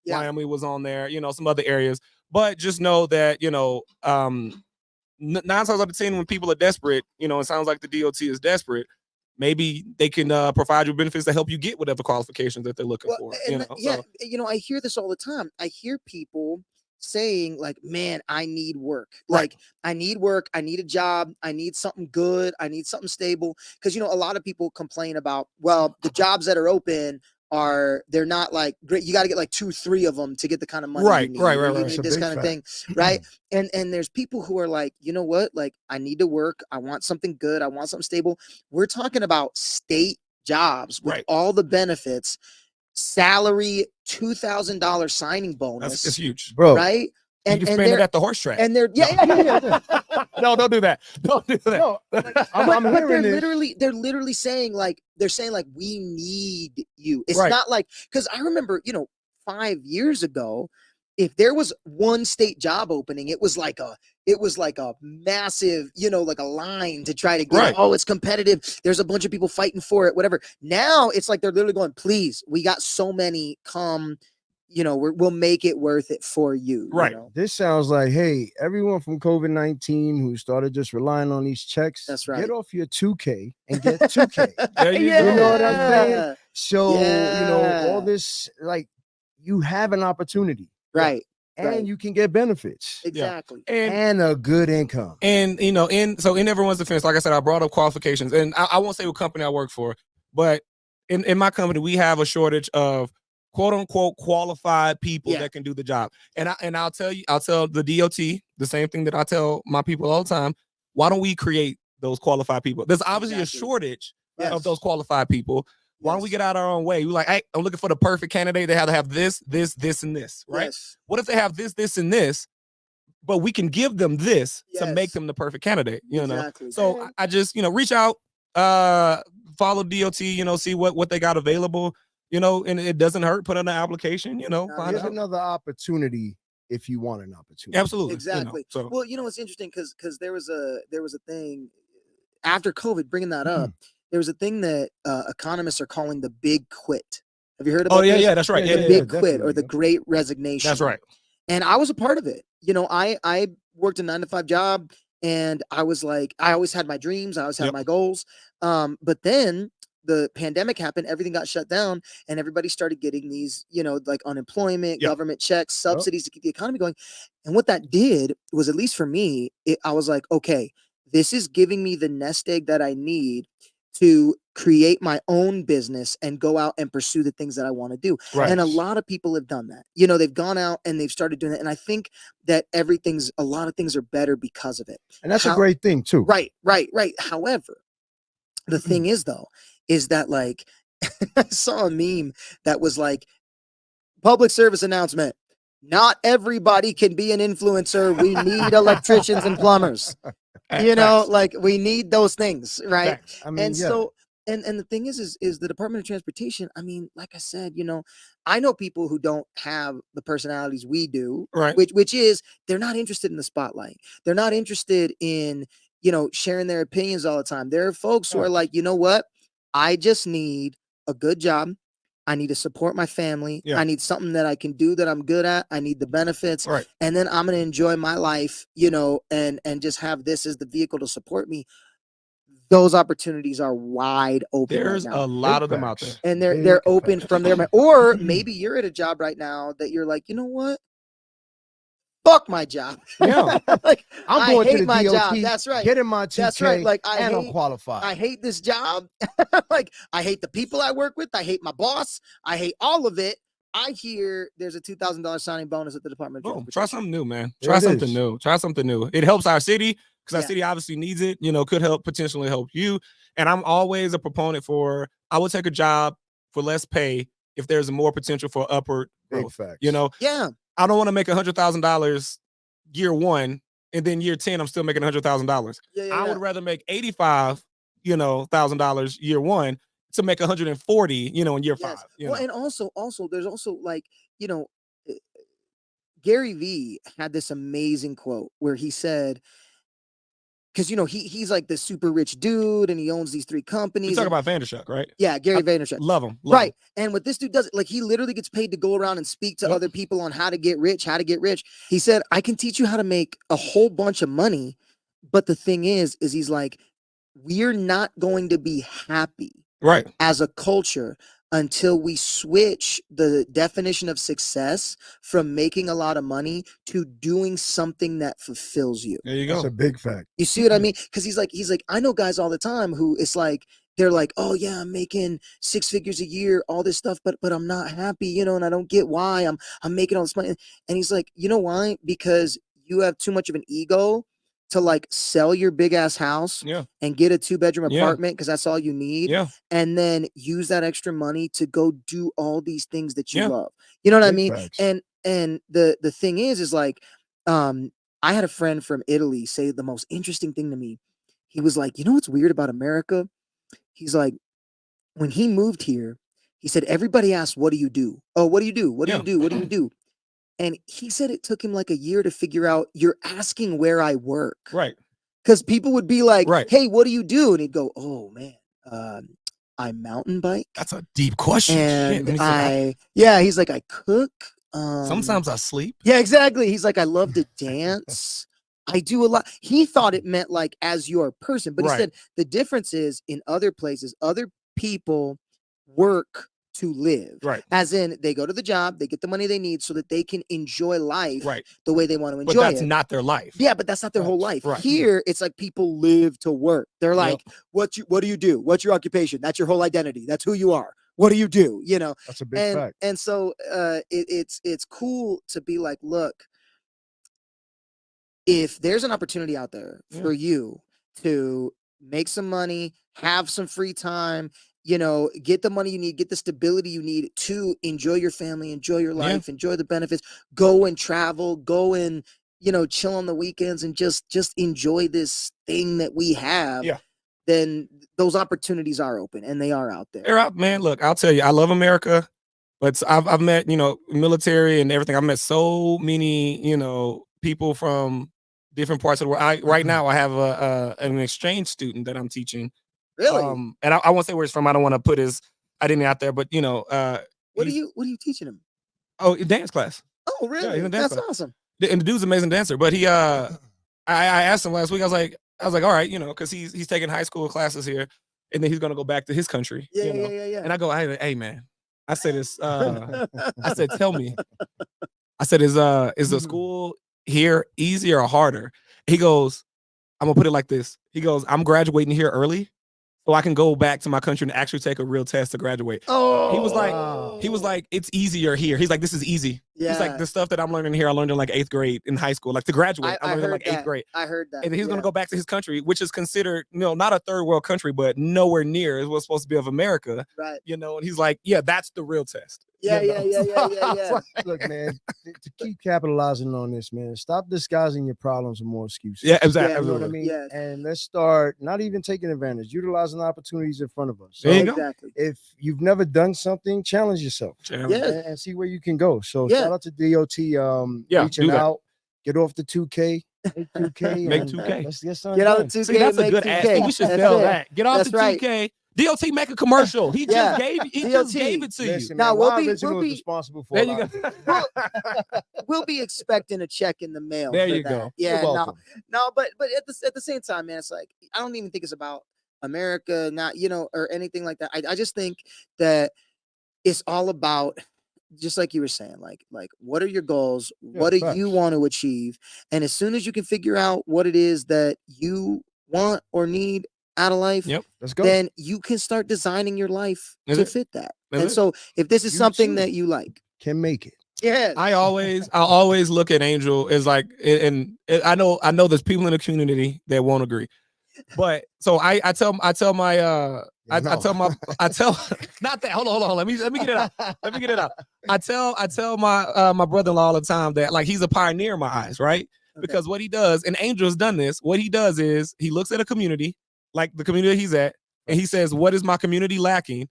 Wyoming was on there, some other areas. But just know that, 9 times out of 10 when people are desperate, it sounds like the DOT is desperate. Maybe they can provide you benefits to help you get whatever qualifications that they're looking for. I hear this all the time. I hear people saying like, man, I need work. Like I need work. I need a job. I need something good. I need something stable. Because, a lot of people complain about, well, the jobs that are open they're not like great. You got to get like 2-3 of them to get the kind of money you need. Right. You need this kind of thing, right? And there's people who are like, you know what? Like, I need to work. I want something good. I want something stable. We're talking about state jobs with all the benefits, salary, $2,000 signing bonus. That's huge, bro. Right? And you can spend it at the horse track. And they're No, don't do that. Don't do that. No, I'm they're literally saying like we need you. It's not like, because I remember 5 years ago, if there was one state job opening, it was like a massive, like a line to try to get it. Oh, it's competitive. There's a bunch of people fighting for it, whatever. Now it's like they're literally going, please, we got so many, come. We'll make it worth it for you. Right. This sounds like, hey, everyone from COVID-19 who started just relying on these checks. That's right. Get off your 2K and get 2K. There you You know what I'm saying? Yeah. So, all this, like, you have an opportunity. Right. And you can get benefits. Exactly. And a good income. And, in everyone's defense, like I said, I brought up qualifications. And I won't say what company I work for, but in my company, we have a shortage of quote unquote qualified people that can do the job. And I'll tell the DOT the same thing that I tell my people all the time. Why don't we create those qualified people? There's obviously a shortage of those qualified people. Why don't we get out our own way? We're like, hey, I'm looking for the perfect candidate. They have to have this, and this, right? Yes. What if they have this, and this, but we can give them this to make them the perfect candidate, Exactly. So I just, reach out, follow DOT, see what they got available. And it doesn't hurt. Put in an application, find There's out. another opportunity if you want an opportunity. Absolutely. Exactly. So. Well, it's interesting because there was a thing after COVID, bringing that up. there was a thing that economists are calling the big quit. Have you heard about Oh, yeah, this? yeah, that's right. The Yeah, big quit or the definitely. great resignation. that's right. And I was a part of it. You know, I worked a 9-to-5 job, and I was like, I always had my dreams, I always had Yep. my goals. But then the pandemic happened, everything got shut down, and everybody started getting these, you know, like unemployment, Yep. government checks, subsidies to keep the economy going. And what that did was, at least for me, I was like, okay, this is giving me the nest egg that I need to create my own business and go out and pursue the things that I want to do. Right. And a lot of people have done that. You know, they've gone out and they've started doing it. And I think that a lot of things are better because of it. And that's a great thing too. Right. However, the thing is though, is that like, I saw a meme that was like, public service announcement. Not everybody can be an influencer. We need electricians and plumbers. You know, like we need those things, right? Facts. I mean, And so, and the thing is the Department of Transportation. I mean, like I said, you know, I know people who don't have the personalities we do, Right. which is they're not interested in the spotlight. They're not interested in, you know, sharing their opinions all the time. There are folks who are like, you know what? I just need a good job. I need to support my family. Yeah. I need something that I can do that I'm good at. I need the benefits. Right. And then I'm going to enjoy my life, you know, and just have this as the vehicle to support me. Those opportunities are wide open. There's right now. a lot of them out there. And they're open from there. Or maybe you're at a job right now that you're like, you know what? Fuck my job. Yeah. Like, I'm going I to hate the my DOT, job. That's right. getting my 2K, That's right. Like and I'm qualified. I hate this job. Like I hate the people I work with. I hate my boss. I hate all of it. I hear there's a $2,000 signing bonus at the Department of Boom. Transportation. Try something new, man. There Try it something is. new. Try something new. It helps our city because our Yeah. city obviously needs it. You know, could help potentially help you. And I'm always a proponent for I would take a job for less pay if there's more potential for upward Big growth. facts. You know, Yeah. I don't want to make $100,000 year one, and then year 10 I'm still making $100,000. Yeah. I would rather make $85,000 year one to make 140, you know, in year Yes. 5. You Well, know? and also there's also like, you know, Gary Vee had this amazing quote where he said, because you know he's like this super rich dude and he owns these 3 companies. You talk about Vanderchuck, right? Yeah, Gary Vaynerchuk. Love him. Right. And what this dude does, like he literally gets paid to go around and speak to Yep. other people on how to get rich. He said, I can teach you how to make a whole bunch of money. But the thing is he's like, we're not going to be happy Right. as a culture until we switch the definition of success from making a lot of money to doing something that fulfills you. There you That's go. a big fact. You see what I mean? Because he's like, I know guys all the time who it's like, they're like, oh yeah, I'm making 6 figures a year, all this stuff, but I'm not happy, you know, and I don't get why I'm making all this money. And he's like, you know why? Because you have too much of an ego to like sell your big ass house Yeah. and get a 2-bedroom Yeah. apartment because that's all you need. Yeah. And then use that extra money to go do all these things that you Yeah. love. You know what I Big mean? facts. And the thing is like, I had a friend from Italy say the most interesting thing to me. He was like, you know what's weird about America? He's like, when he moved here, he said, everybody asks, what do you do? Oh, what do you do? What do Yeah. you do? What do you do? And he said it took him like a year to figure out, you're asking where I work. Right. Because people would be like, Right. hey, what do you do? And he'd go, oh man, I mountain bike. That's a deep question. And Shit. Let me he's like, I cook. sometimes I sleep. Yeah, exactly. He's like, I love to dance. I do a lot. He thought it meant like as your person, but Right. he said the difference is in other places, other people work to live. Right. As in, they go to the job, they get the money they need so that they can enjoy life Right. the way they want to But enjoy that's it. not their life. Yeah, but that's not their whole life. Right. Here, it's like people live to work. They're like, Yep. what do you do? What's your occupation? That's your whole identity. That's who you are. What do you do? You know? That's a big fact. And so it's cool to be like, look, if there's an opportunity out there for you to make some money, have some free time, you know, get the money you need, get the stability you need to enjoy your family, enjoy your life, enjoy the benefits, go and travel, go and, you know, chill on the weekends and just enjoy this thing that we have. Yeah. Then those opportunities are open and they are out there. They're out, man. Look, I'll tell you, I love America, but I've met, you know, military and everything. I've met so many, you know, people from different parts of the world. Right now I have an exchange student that I'm teaching Really? And I won't say where he's from. I don't want to put his identity out there, but what are you teaching him? Oh, dance class. Oh, really? Yeah, he's in dance That's class. awesome. And the dude's an amazing dancer. But he, I asked him last week. I was like, all right, because he's taking high school classes here, and then he's gonna go back to his country. Yeah. And I go, hey man, I said this. I said, tell me. I said, is the school here easier or harder? He goes, I'm gonna put it like this. He goes, I'm graduating here early, so I can go back to my country and actually take a real test to graduate. Oh, he was like, it's easier here. He's like, this is easy. Yeah. He's like, the stuff that I'm learning here, I learned in like 8th grade in high school. Like to graduate, I learned in like 8th grade. I heard that. And then he's gonna go back to his country, which is considered, not a third world country, but nowhere near is what's supposed to be of America. Right. And he's like, yeah, that's the real test. Yeah. Look, man, to keep capitalizing on this, man, stop disguising your problems with more excuses. Yeah, exactly. You know what I mean? Yes. And let's start not even taking advantage, utilizing opportunities in front of us. So There you go. Exactly. if you've never done something, challenge yourself. Yeah. And see where you can go. So Yeah. shout out to DOT reaching out, get off the 2K, make 2K. Make and 2K. Let's get something Get out done. of 2K. See, that's a make good 2K. ass. We should That's sell it. that. Get off That's the right. 2K. DOT make a commercial. He Yeah. just gave it to you. Listen, Now, man, we'll WyOriginal be- is responsible for There a you lot go. of We'll be expecting a check in the mail. There for you that. go. Yeah. You're No, welcome. but at the same time, man, it's like I don't even think it's about America, not or anything like that. I just think that it's all about, just like you were saying, like what are your goals? Yeah, What do facts. you want to achieve? And as soon as you can figure out what it is that you want or need out of life, Yep. Let's go. then you can start designing your life Is to it? fit that. Is And it? so if this is You something too. that you like, Can make it. yes. I always look at Angel as like, and I know there's people in the community that won't agree, but so I tell my not that hold on let me get it out. I tell my brother-in-law all the time that like he's a pioneer in my eyes, right? Okay. Because what he does, and Angel's done this, what he does is he looks at a community, like the community he's at, and he says, what is my community lacking?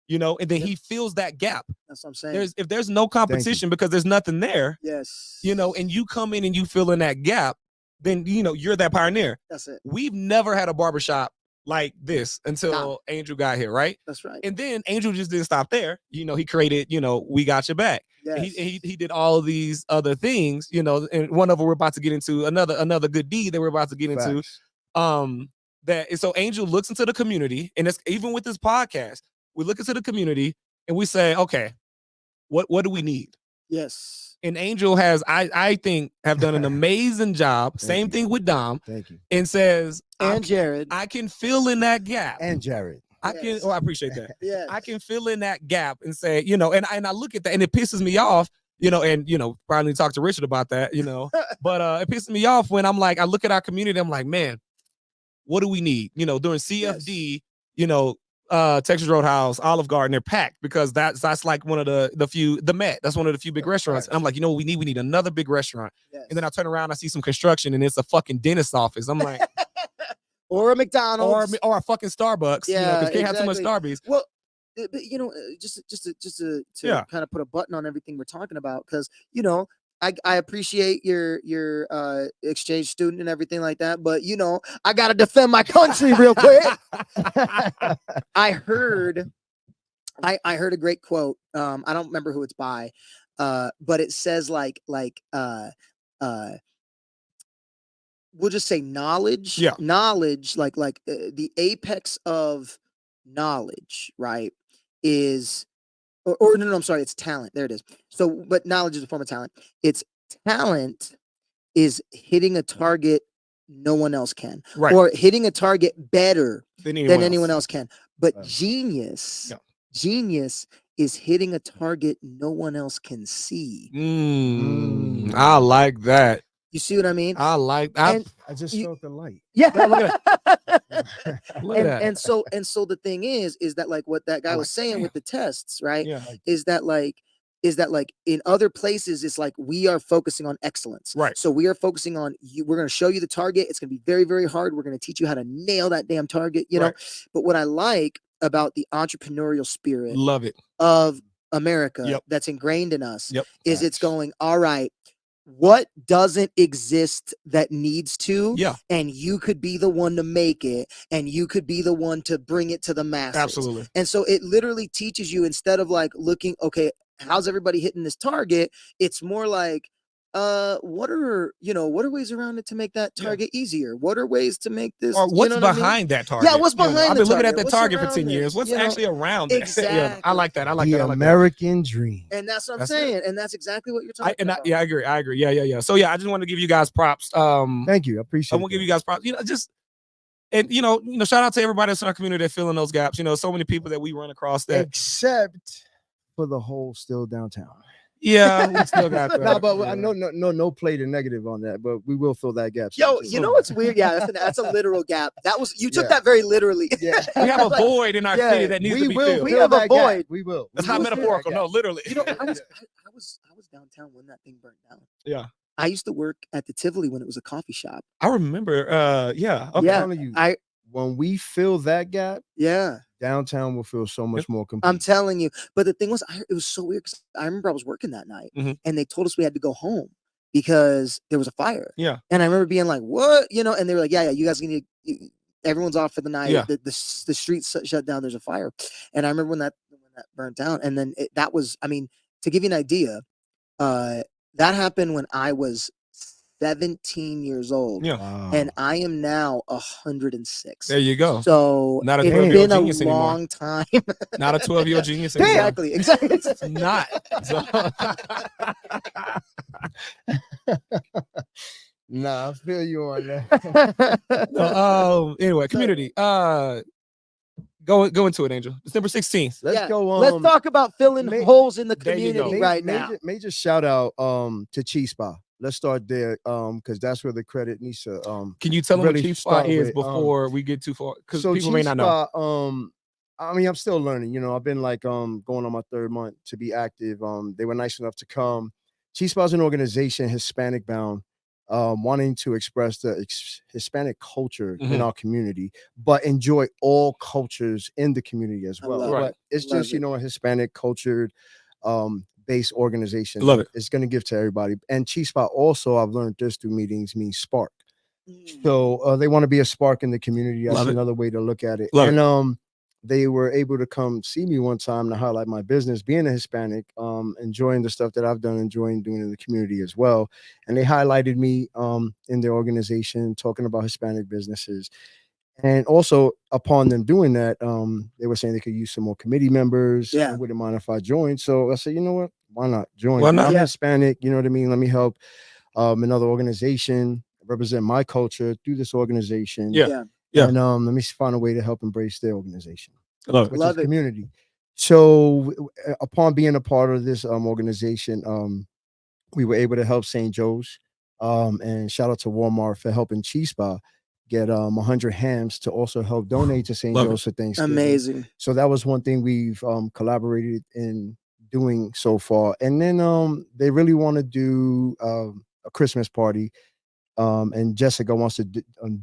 And then he fills that gap. That's what I'm saying. If there's no competition because there's nothing there, Yes. and you come in and you fill in that gap, then you're that pioneer. That's it. We've never had a barbershop like this until Angel got here, right? That's right. And then Angel just didn't stop there. He created, We Got Your Back. Yes. He did all of these other things, and one of them we're about to get into, another good deed that we're about to get into. Facts. So Angel looks into the community, and it's even with this podcast, we look into the community and we say, okay, what do we need? Yes. And Angel has, I think, have done an amazing job. Same thing with Dom. Thank you. And says, And Jared. I can fill in that gap. And Jared. I can. Yes. Oh, I appreciate that. Yes. I can fill in that gap and say, and I look at that and it pisses me off, and probably talk to Richard about that, but it pisses me off when I'm like, I look at our community, I'm like, man, what do we need? During CFD, Texas Roadhouse, Olive Garden, they're packed because that's like one of the few, the Met, that's one of the few big restaurants. And I'm like, we need another big restaurant. Yes. And then I turn around, I see some construction and it's a fucking dentist office. I'm like, or a McDonald's. or a fucking Starbucks. Yeah, because you can't have too much Starbucks. Well, but just to Yeah. kind of put a button on everything we're talking about, because I appreciate your exchange student and everything like that, but I gotta defend my country real quick. I heard a great quote. I don't remember who it's by, but it says we'll just say knowledge. Yeah. Knowledge, the apex of knowledge, right? Is no, I'm sorry, it's talent. There it is. So, but knowledge is a form of talent. It's talent is hitting a target no one else can, Right. or hitting a target better Than than anyone else can. But Right. genius Yeah. is hitting a target no one else can see. I like that. You see what I mean? I like that. And I just You- felt the light. yeah. Look at that. and so the thing is that like what that guy was saying with the tests, right? Yeah. Is that like in other places it's like we are focusing on excellence, Right. So we are focusing on you. We're going to show you the target. It's going to be very, very hard. We're going to teach you how to nail that damn target, Right. But what I like about the entrepreneurial spirit Love it. of America Yep. that's ingrained in us Yep. is it's going, all right, what doesn't exist that needs to, Yeah. and you could be the one to make it, and you could be the one to bring it to the masses. Absolutely. And so it literally teaches you, instead of like looking, okay, how's everybody hitting this target? It's more like, what are ways around it to make that target easier? What are ways to make this, or what's behind that target? Yeah, what's behind I've the been looking at target? the What's target for around 10 years. it? What's You know? actually around it? Exactly. Yeah, I like that. I like the that. I like American dream. And that's what I'm That's saying. And that's exactly what you're talking about. I agree. Yeah. So yeah, I just want to give you guys props. Thank you. I appreciate I want to give you guys props. And shout out to everybody that's in our community that's filling those gaps. So many people that we run across that, except for the whole still downtown. Yeah, we still got that. No, but I know no play to negative on that, but we will fill that gap. Yo, you know what's weird? Yeah, that's a literal gap. You took that very literally. Yeah. We have a void in our city that needs to be filled. We have a void. We will. That's not metaphorical. No, literally. I was downtown when that thing burned down. Yeah. I used to work at the Tivoli when it was a coffee shop. I remember. Yeah. Okay. Yeah. telling you, when we fill that gap, downtown will feel so much more complete. I'm telling you. But the thing was, it was so weird because I remember I was working that night, and they told us we had to go home because there was a fire. Yeah. And I remember being like, "What?" And they were like, "Yeah, you guys need to. Everyone's off for the night. Yeah. The streets shut down. There's a fire." And I remember when that burnt down, and then that was. I mean, to give you an idea, that happened when I was 17 years old. Yeah. Wow. And I am now 106. There you go. So Not a it's 12-year-old been a genius anymore. long time. Not a 12-year-old genius anymore. Exactly. It's not. Nah, I feel you on that. Anyway, community. Go into it, Angel. December 16th. Let's go on. Let's talk about filling holes in the There you go. community right now. Major shout out to CHISPA. Let's start there because that's where the credit needs to Can you tell them what really CHISPA start is with, before we get too far? Because so people may not know. I mean, I'm still learning. I've been like going on my 3rd month to be active. They were nice enough to come. CHISPA is an organization, Hispanic bound, wanting to express the Hispanic culture in our community, but enjoy all cultures in the community as well. But it's just, a Hispanic cultured based organization. Love it. It's going to give to everybody. And CHISPA also, I've learned this through meetings, means spark. So they want to be a spark in the community. That's another way to look at it. They were able to come see me one time to highlight my business, being a Hispanic, enjoying the stuff that I've done, enjoying doing in the community as well. And they highlighted me in their organization, talking about Hispanic businesses. And also, upon them doing that, they were saying they could use some more committee members. Yeah. I wouldn't mind if I joined. So I said, you know what? Why not join? Why not? I'm Hispanic. You know what I mean? Let me help another organization represent my culture through this organization. Yeah. And let me find a way to help embrace their organization. Love Which is community. So upon being a part of this organization, we were able to help St. Joe's. And shout out to Walmart for helping CHISPA get 100 hams to also help donate to St. Joe's for Thanksgiving. Amazing. So that was one thing we've collaborated in doing so far. And then they really want to do a Christmas party. And Jessica wants to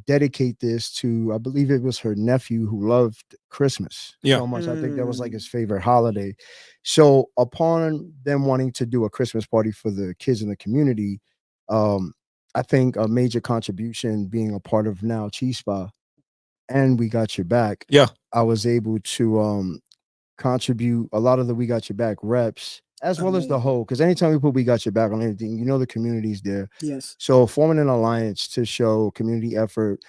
dedicate this to, I believe it was her nephew who loved Christmas so much. I think that was like his favorite holiday. So upon them wanting to do a Christmas party for the kids in the community, I think a major contribution being a part of now CHISPA and We Got Your Back. Yeah. I was able to contribute a lot of the We Got Your Back reps as well as the whole, because anytime we put We Got Your Back on anything, the community's there. Yes. So forming an alliance to show community effort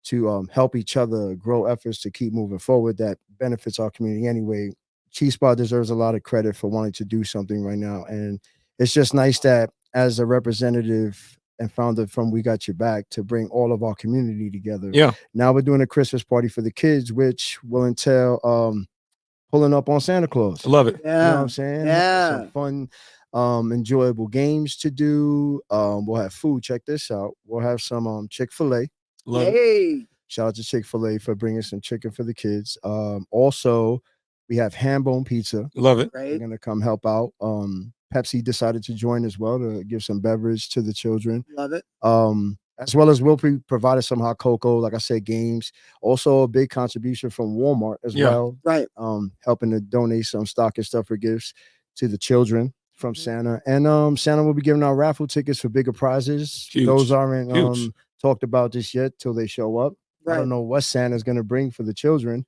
to help each other grow efforts to keep moving forward that benefits our community anyway. CHISPA deserves a lot of credit for wanting to do something right now. And it's just nice that as a representative and founder from We Got Your Back to bring all of our community together. Yeah. Now we're doing a Christmas party for the kids, which will entail pulling up on Santa Claus. Love it. Yeah. You know what I'm saying? Yeah. Some fun, enjoyable games to do. We'll have food. Check this out. We'll have some Chick-fil-A. Love it. Yay. Shout out to Chick-fil-A for bringing some chicken for the kids. Also, we have ham bone pizza. Love it. They're Right. going to come help out. Pepsi decided to join as well to give some beverage to the children. Love it. As well as we'll provided some hot cocoa, like I said, games. Also a big contribution from Walmart as well. Right. Helping to donate some stocking stuffer gifts to the children. from Santa. And Santa will be giving out raffle tickets for bigger prizes. Huge. Those aren't Huge. talked about this yet till they show up. Right. I don't know what Santa's gonna bring for the children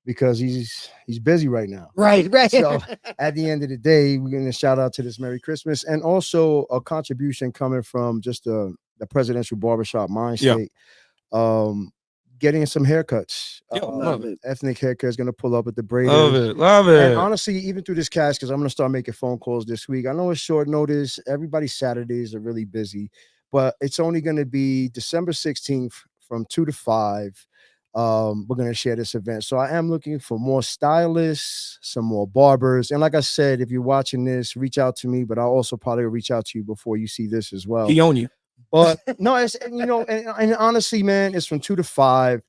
because he's busy right now. Right. So at the end of the day, we're gonna shout out to this Merry Christmas and also a contribution coming from just the presidential barbershop mind state. Getting some haircuts. Love it. Ethnic haircut is gonna pull up at the braiders. Love it. And honestly, even through this cast, because I'm gonna start making phone calls this week. I know it's short notice. Everybody's Saturdays are really busy, but it's only gonna be December 16th from 2 to 5. We're gonna share this event. So I am looking for more stylists, some more barbers. And like I said, if you're watching this, reach out to me, but I'll also probably reach out to you before you see this as well. He own you. But no, it's and honestly, man, it's from 2 to 5.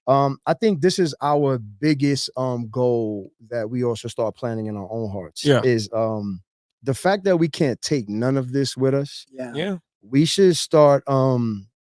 I think this is our biggest goal that we also start planning in our own hearts. Yeah. Is the fact that we can't take none of this with us. Yeah. We should start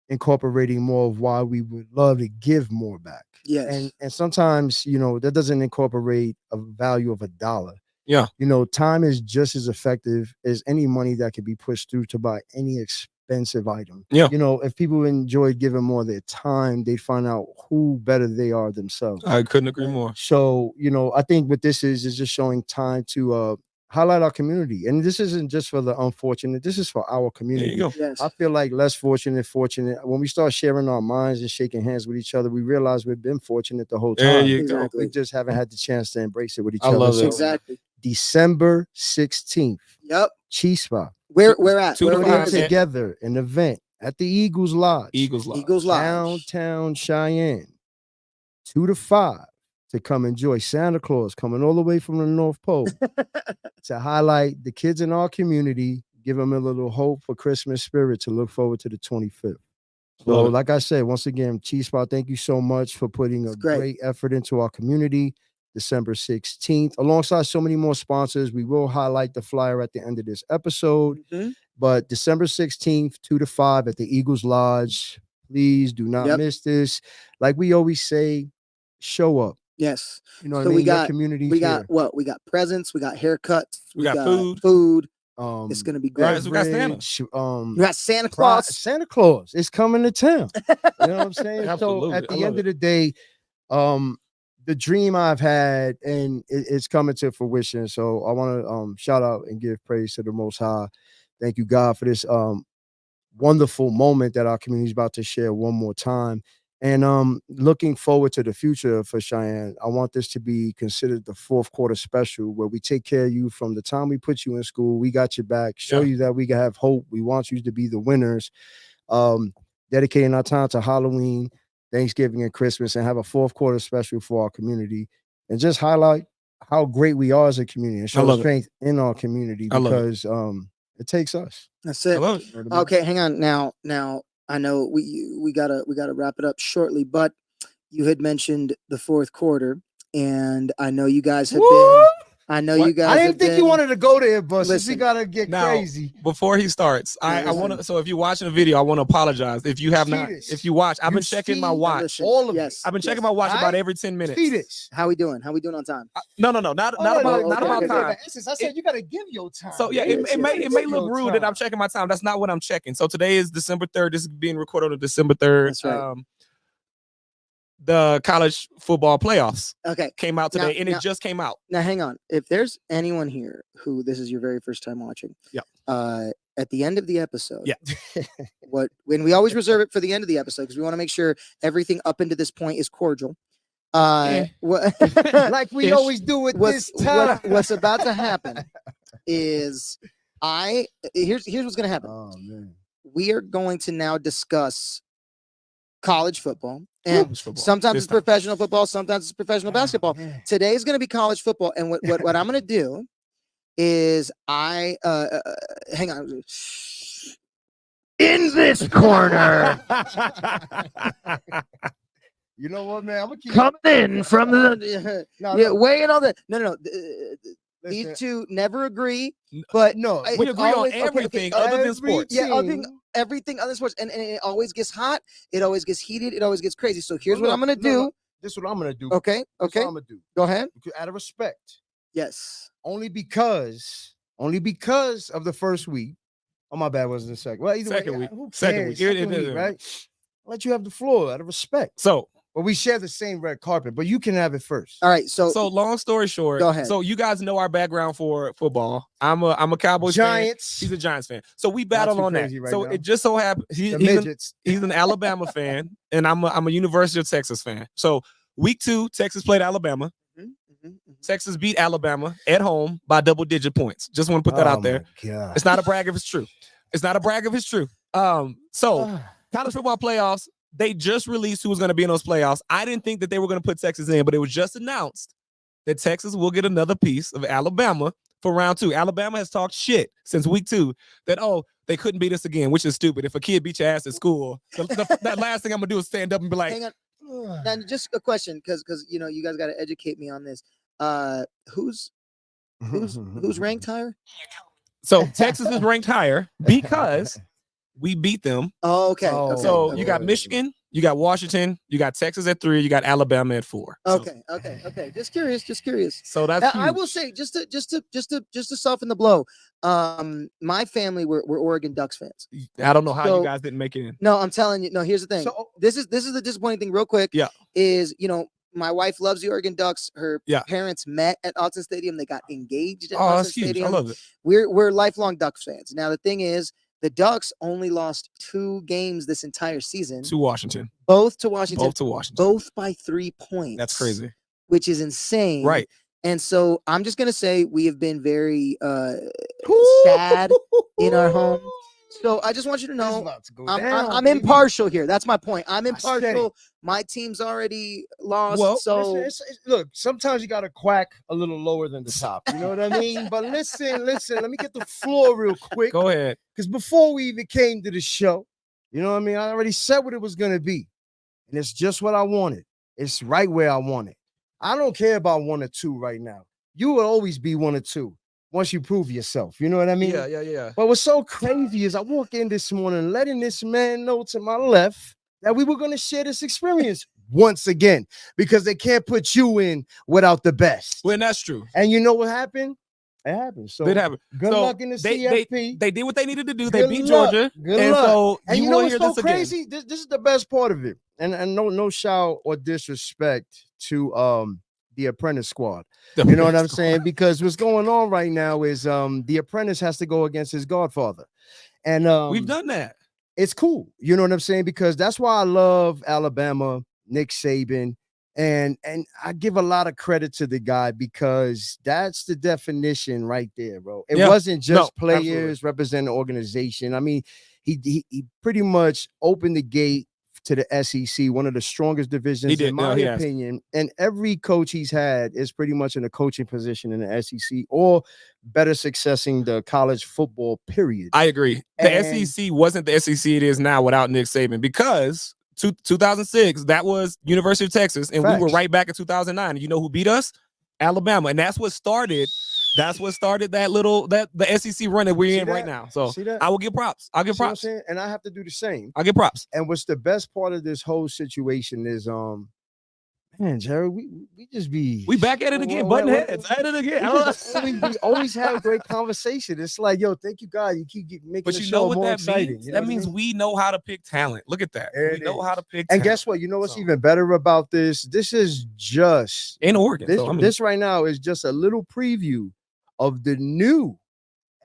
incorporating more of why we would love to give more back. Yes. And sometimes, that doesn't incorporate a value of $1. Yeah. Time is just as effective as any money that can be pushed through to buy any expensive item. Yeah. If people enjoyed giving more of their time, they find out who better they are themselves. I couldn't agree more. So, I think what this is just showing time to highlight our community. And this isn't just for the unfortunate, this is for our community. There you go. Yes. I feel like less fortunate. When we start sharing our minds and shaking hands with each other, we realize we've been fortunate the whole time. There you go. Exactly. We just haven't had the chance to embrace it with each I other. love So it. Exactly. December 16th, Yep. CHISPA. Where at? Two to Where five. is it? Together, an event at the Eagles Lodge. Eagles Lodge. Eagles Lodge. Downtown Cheyenne. 2 to 5 to come enjoy Santa Claus coming all the way from the North Pole to highlight the kids in our community, give them a little hope for Christmas spirit to look forward to the 25th. So, Love it. like I said, once again, CHISPA, thank you so much for putting a great effort into our community. December 16th, alongside so many more sponsors. We will highlight the flyer at the end of this episode. Mhm. But December 16th, 2 to 5 at the Eagles Lodge. Please do not miss this. Like we always say, show up. Yes. You know what So I mean? we got- Your community We here. got what? We got presents. We got haircuts. We got food. Um, It's gonna be great. Right, so we got Santa. beverage, We got Santa Claus. Santa Claus is coming to town. You know what I'm saying? So Absolutely. at I the love end of the day, the dream I've had, and it's coming to fruition. So I want to shout out and give praise to the Most High. Thank you, God, for this wonderful moment that our community is about to share one more time. And looking forward to the future for Cheyenne. I want this to be considered the fourth quarter special where we take care of you from the time we put you in school. We got your back, show you that we can have hope. We want you to be the winners. Dedicating our time to Halloween, Thanksgiving, and Christmas, and have a fourth quarter special for our community and just highlight how great we are as a community and show strength in our community because it takes us. That's it. I love it. Okay, hang on. Now I know we gotta wrap it up shortly, but you had mentioned the fourth quarter, and I know you guys have been. I know you guys. I didn't think you wanted to go there, but since we Listen, gotta get now, crazy. Before he starts, I want to. So if you're watching the video, I want to apologize. If you have not, if you watch, I've been checking my watch. Listen, All of yes, I've been checking my watch about every 10 minutes. Fetus. How we doing? How we doing on time? No, not about time. I said you gotta give your time. So yeah, it may look rude that I'm checking my time. That's not what I'm checking. So today is December 3rd. This is being recorded on December 3rd. That's right. The college football playoffs came out today, and it just came out. Now, hang on. If there's anyone here who this is your very first time watching, at the end of the episode, when we always reserve it for the end of the episode because we want to make sure everything up into this point is cordial. Like we always do with this time. What's about to happen is here's what's going to happen. Oh man, we are going to now discuss college football. And football. Sometimes it's professional football, sometimes it's professional basketball. Man. Today is going to be college football, and what I'm going to do is hang on. In this corner, you know what, man? I'm gonna keep coming in from the weighing all that. No. Listen, These two never agree, but no, we agree on everything other than sports. Yeah, everything other sports, and it always gets hot. It always gets heated. It always gets crazy. So here's what I'm gonna do. This is what I'm gonna do. Okay. This is what I'm gonna do. Go ahead. Out of respect. Yes. Only because only because of the first week. Oh, my bad, wasn't the second. Well, either Second way, week. who cares? Second week. Second week, right? I'll let you have the floor out of respect. So, well, we share the same red carpet, but you can have it first. All right. So long story short, go ahead. So you guys know our background for football. I'm a Cowboys Giants. fan. He's a Giants fan. So we battle on that. Right so now. it just so happens he's an Alabama fan, and I'm a University of Texas fan. So week 2, Texas played Alabama. Texas beat Alabama at home by double-digit points. Just want to put that out there. God. It's not a brag if it's true. It's not a brag if it's true. So college football playoffs, they just released who was going to be in those playoffs. I didn't think that they were going to put Texas in, but it was just announced that Texas will get another piece of Alabama for round 2. Alabama has talked shit since week 2 that, they couldn't beat us again, which is stupid. If a kid beat your ass at school, that last thing I'm going to do is stand up and be like, hang on. Now, just a question, because you guys got to educate me on this. Who's ranked higher? So Texas is ranked higher because we beat them. Oh, okay. So you got Michigan, you got Washington, you got Texas at 3, you got Alabama at 4. Okay. Just curious. So that's I will say, just to soften the blow. My family were Oregon Ducks fans. I don't know how you guys didn't make it in. No, I'm telling you. No, here's the thing. So this is the disappointing thing. Real quick. Yeah. Is my wife loves the Oregon Ducks. Her parents met at Autzen Stadium. They got engaged at Autzen Stadium. I love it. We're lifelong Ducks fans. Now the thing is, the Ducks only lost 2 games this entire season. To Washington. Both to Washington. Both by 3 points. That's crazy. Which is insane. Right. And so I'm just gonna say we have been very sad in our home. So I just want you to know I'm impartial here. That's my point. I'm impartial. My team's already lost. Well, so look, sometimes you got to quack a little lower than the top. You know what I mean? But listen, let me get the floor real quick. Go ahead. Because before we even came to the show, you know what I mean? I already said what it was going to be. And it's just what I wanted. It's right where I want it. I don't care about 1 or 2 right now. You will always be 1 or 2. Once you prove yourself, you know what I mean? Yeah. But what's so crazy is I walk in this morning letting this man know to my left that we were going to share this experience once again because they can't put you in without the best. Well, that's true. And you know what happened? It happened. So it happened. Good luck in the CFP. They did what they needed to do. They beat Georgia. Good luck. So and you know what's so crazy? This is the best part of it. And no shout or disrespect to the Apprentice squad. You know what I'm saying? Because what's going on right now is the Apprentice has to go against his godfather. And we've done that. It's cool. You know what I'm saying? Because that's why I love Alabama, Nick Saban. And I give a lot of credit to the guy because that's the definition right there, bro. It wasn't just players representing the organization. I mean, he pretty much opened the gate to the SEC, one of the strongest divisions in my opinion. And every coach he's had is pretty much in a coaching position in the SEC or better successing the college football period. I agree. The SEC wasn't the SEC it is now without Nick Saban because 2006, that was University of Texas, and we were right back in 2009. You know who beat us? Alabama, and that's what started the SEC run that we're in right now. So I will give props. I'll give props. And I have to do the same. I'll give props. And what's the best part of this whole situation is man, Jerry, we back at it again, button heads at it again. We always have great conversation. It's like, yo, thank you, God. You keep making the show more exciting. Means? That means we know how to pick talent. Look at that. We know how to pick talent. And guess what? You know what's even better about this? This is just in Oregon. This right now is just a little preview of the new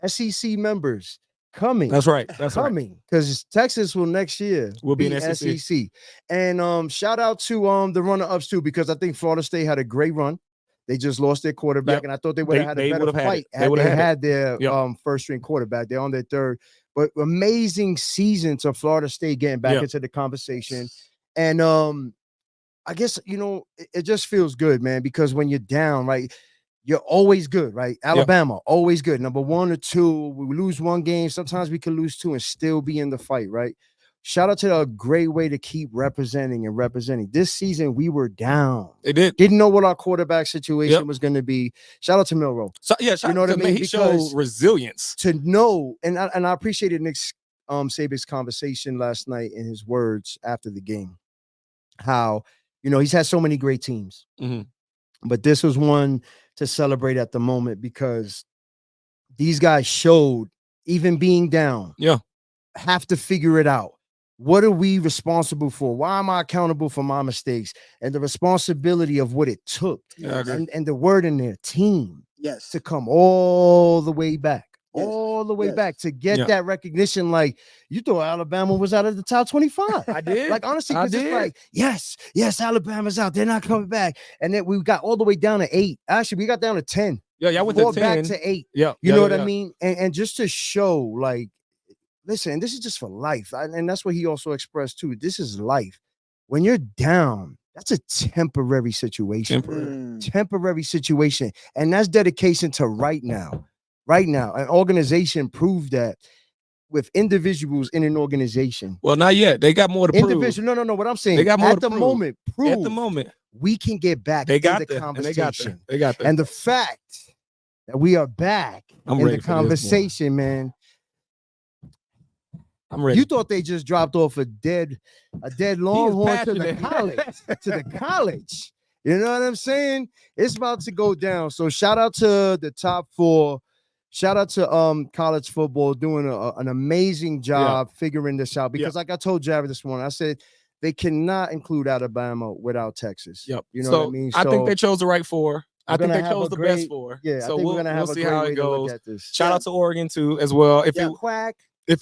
SEC members coming. That's right. Coming because Texas will next year will be an SEC. And shout out to the runner-ups too, because I think Florida State had a great run. They just lost their quarterback, and I thought they would have had a better fight had they had their first-string quarterback. They're on their third, but amazing season to Florida State getting back into the conversation. And I guess it just feels good, man, because when you're down, right. You're always good, right? Alabama, always good. Number 1 or 2. We lose 1 game. Sometimes we can lose 2 and still be in the fight, right? Shout out to a great way to keep representing. This season, we were down. They did. Didn't know what our quarterback situation was going to be. Shout out to Milroe. So, you know what I mean? He showed resilience. To know, and I appreciated Nick Saban's conversation last night in his words after the game. How, he's had so many great teams. Mm-hmm. But this was one to celebrate at the moment because these guys showed, even being down, have to figure it out. What are we responsible for? Why am I accountable for my mistakes? And the responsibility of what it took. And the word in there, team. Yes. To come all the way back. All the way back to get that recognition. Like, you thought Alabama was out of the top 25. I did. Like, honestly, because it's like, yes, Alabama's out. They're not coming back. And then we got all the way down to 8. Actually, we got down to 10. Yeah, went to 10. Back to 8. Yeah. You know what I mean? And just to show, like, listen, this is just for life. And that's what he also expressed too. This is life. When you're down, that's a temporary situation. Temporary situation. And that's dedication to right now. Right now. An organization proved that with individuals in an organization. Well, not yet. They got more to prove. No. What I'm saying, they got more at the moment, we can get back in the conversation. They got that. And the fact that we are back in the conversation, man. I'm ready. You thought they just dropped off a dead Longhorn to the college. You know what I'm saying? It's about to go down. So shout out to the top 4. Shout out to college football doing an amazing job figuring this out. Because like I told Jared this morning, I said they cannot include Alabama without Texas. Yep. You know what I mean? I think they chose the right 4. I think they chose the best 4. Yeah. So we'll see how it goes. Shout out to Oregon too, as well. If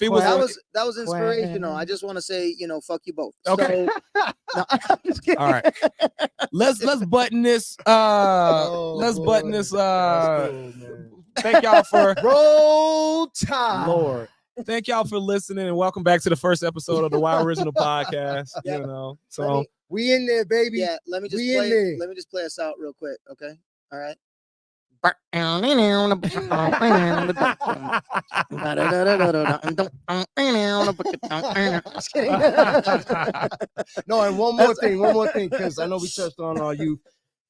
it was that was inspirational. I just want to say, fuck you both. Okay. So, no, I'm just kidding. All right. Let's button this. Let's button this. Thank y'all for Roll Tide. Lord. Thank y'all for listening and welcome back to the first episode of the WyOriginal Podcast. So we in there, baby. Yeah, let me just play us out real quick, okay? All right. No, and one more thing, because I know we touched on our youth.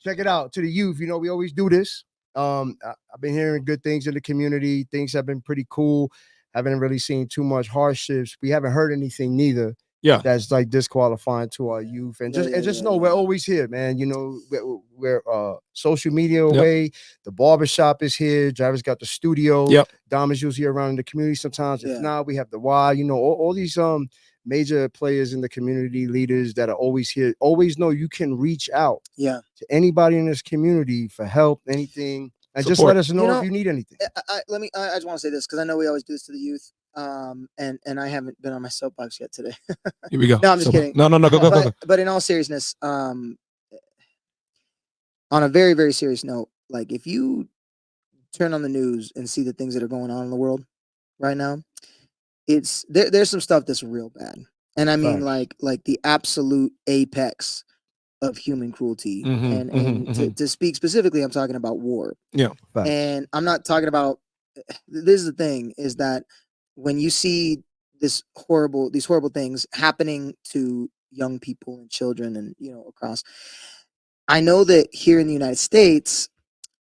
Check it out. To the youth, we always do this. I've been hearing good things in the community. Things have been pretty cool. Haven't really seen too much hardships. We haven't heard anything neither. Yeah, that's like disqualifying to our youth, and just know we're always here, man. We're social media away. The barbershop is here. Jarvis got the studio. Yep. Dom is usually around in the community sometimes. If not, we have the Y. All these major players in the community, leaders that are always here. Always know you can reach out. To anybody in this community for help, anything, and just let us know if you need anything. I just want to say this because I know we always do this to the youth. And I haven't been on my soapbox yet today. Here we go. No, I'm just kidding. No, go. But in all seriousness, on a very, very serious note, like if you turn on the news and see the things that are going on in the world right now, there's some stuff that's real bad. And I mean like the absolute apex of human cruelty. To speak specifically, I'm talking about war. Yeah. And I'm not talking about, this is the thing, is that when you see these horrible things happening to young people and children and across, I know that here in the United States,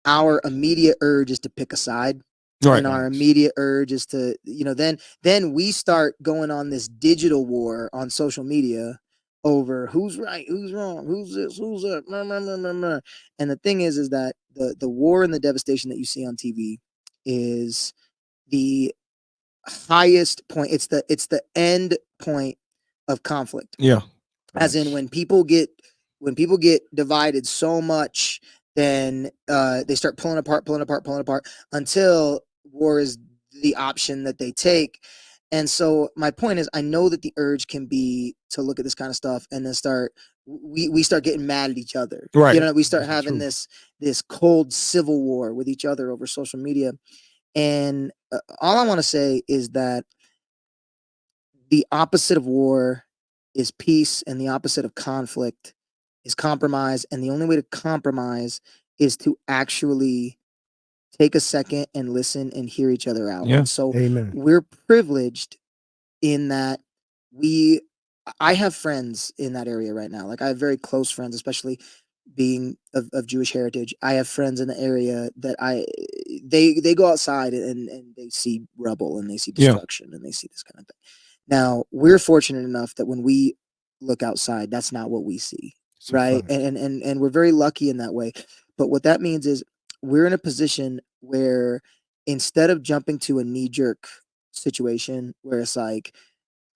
our immediate urge is to pick a side. Right. And our immediate urge is to, then we start going on this digital war on social media over who's right, who's wrong, who's this, who's that. And the thing is that the war and the devastation that you see on TV is the highest point. It's the end point of conflict. Yeah. As in when people get divided so much, then they start pulling apart until war is the option that they take. And so my point is, I know that the urge can be to look at this kind of stuff and then we start getting mad at each other. Right. We start having this cold civil war with each other over social media. And all I want to say is that the opposite of war is peace, and the opposite of conflict is compromise. And the only way to compromise is to actually take a second and listen and hear each other out. Yeah. And so Amen. We're privileged in that I have friends in that area right now. Like I have very close friends, especially being of Jewish heritage. I have friends in the area that they go outside and they see rubble and they see destruction and they see this kind of thing. Now we're fortunate enough that when we look outside, that's not what we see. So right. And we're very lucky in that way. But what that means is we're in a position where instead of jumping to a knee-jerk situation where it's like,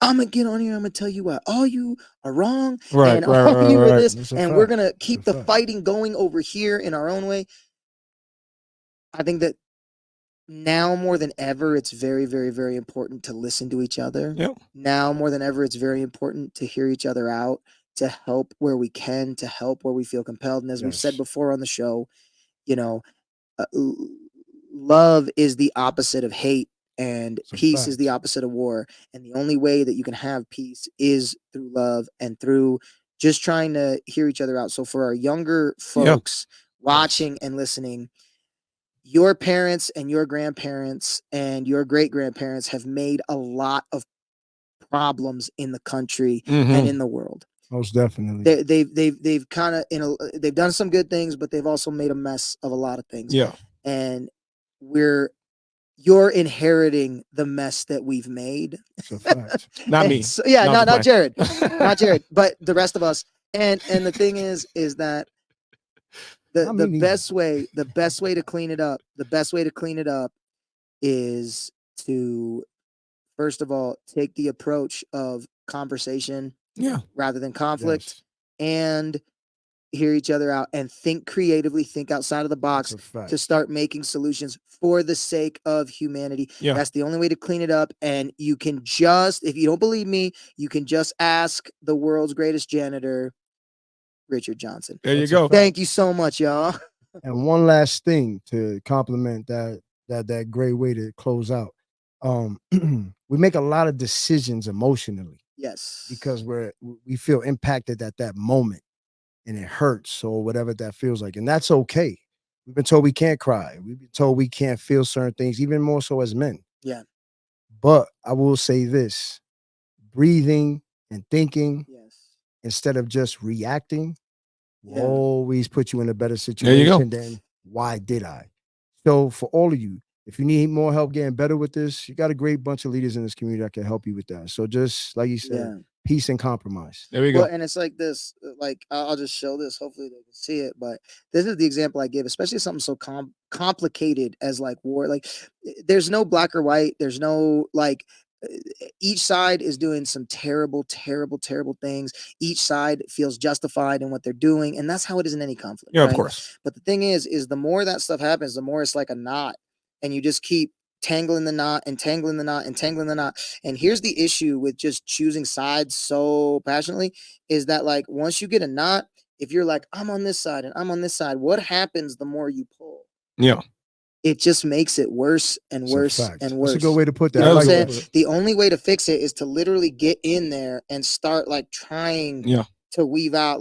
I'm gonna get on here, I'm gonna tell you what, all you are wrong, and all you are this, and we're gonna keep the fighting going over here in our own way. I think that now more than ever, it's very, very, very important to listen to each other. Yep. Now more than ever, it's very important to hear each other out, to help where we can, to help where we feel compelled. And as we've said before on the show, you know, love is the opposite of hate, and peace is the opposite of war. And the only way that you can have peace is through love and through just trying to hear each other out. So for our younger folks watching and listening, your parents and your grandparents and your great-grandparents have made a lot of problems in the country and in the world. Most definitely. They've kind of, they've done some good things, but they've also made a mess of a lot of things. Yeah. And you're inheriting the mess that we've made. That's a fact. Not me. So, not Jared. Not Jared, but the rest of us. And the thing is that the best way to clean it up, is to, first of all, take the approach of conversation rather than conflict, and hear each other out and think creatively, think outside of the box to start making solutions for the sake of humanity. That's the only way to clean it up. And you can just, if you don't believe me, you can just ask the world's greatest janitor, Richard Johnson. There you go. Thank you so much, y'all. And one last thing to compliment that great way to close out. We make a lot of decisions emotionally. Yes. Because we feel impacted at that moment, and it hurts, or whatever that feels like. And that's okay. We've been told we can't cry. We've been told we can't feel certain things, even more so as men. Yeah. But I will say this: breathing and thinking instead of just reacting will always put you in a better situation than why did I? So for all of you, if you need more help getting better with this, you got a great bunch of leaders in this community that can help you with that. So just like you said, peace and compromise. There we go. Well, and it's like this, like I'll just show this. Hopefully they can see it. But this is the example I give, especially something so complicated as like war. Like there's no black or white. There's no like, each side is doing some terrible, terrible, terrible things. Each side feels justified in what they're doing. And that's how it is in any conflict. Yeah, right? Of course. But the thing is the more that stuff happens, the more it's like a knot. And you just keep tangling the knot and tangling the knot and tangling the knot. And here's the issue with just choosing sides so passionately, is that like once you get a knot, if you're like, I'm on this side and I'm on this side, what happens the more you pull? Yeah. It just makes it worse and worse and worse. That's a good way to put that. You know what I'm saying? The only way to fix it is to literally get in there and start like trying to weave out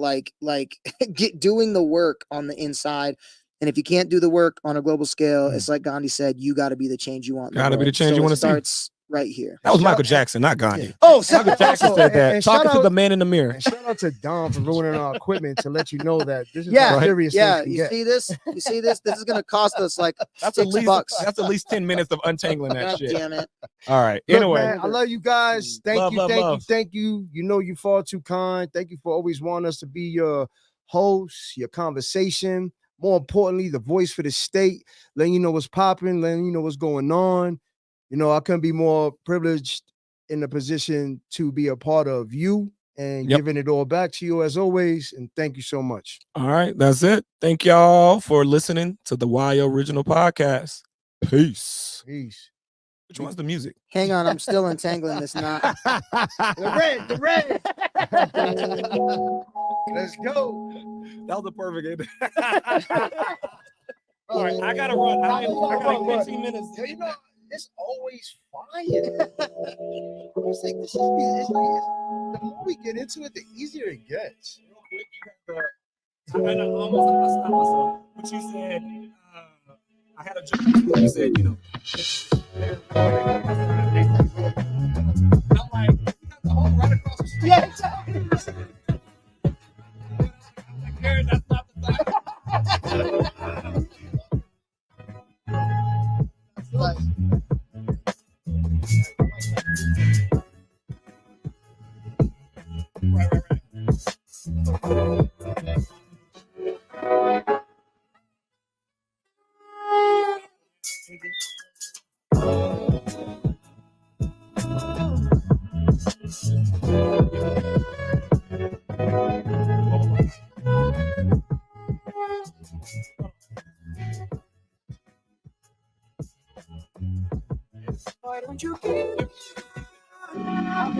doing the work on the inside. And if you can't do the work on a global scale, it's like Gandhi said, you got to be the change you want. Got to be the change you want to see. Starts right here. That was Michael Jackson, not Gandhi. Oh, Michael Jackson said that. Talking to the man in the mirror. And shout out to Dom for ruining our equipment to let you know that this is serious. You see this? You see this? This is going to cost us like $6. That's at least 10 minutes of untangling that shit. Damn it. All right. Look, anyway, man, I love you guys. Thank you. You know you far too kind. Thank you for always wanting us to be your host, your conversation. More importantly, the voice for the state, letting you know what's popping, letting you know what's going on. You know, I couldn't be more privileged in the position to be a part of you and giving it all back to you as always. And thank you so much. All right, that's it. Thank y'all for listening to the WyOriginal Podcast. Peace. Which one's the music? Hang on, I'm still untangling this knot. The red. Let's go. That was a perfect ending. All right, I gotta run. I got like 15 minutes. You know, it's always fire. It's like the more we get into it, the easier it gets. Real quick, you got I almost stopped myself. But you said, I had a joke. You said, you know. I'm like, you got the whole right across the street. Yeah, exactly. That's not the time. Right.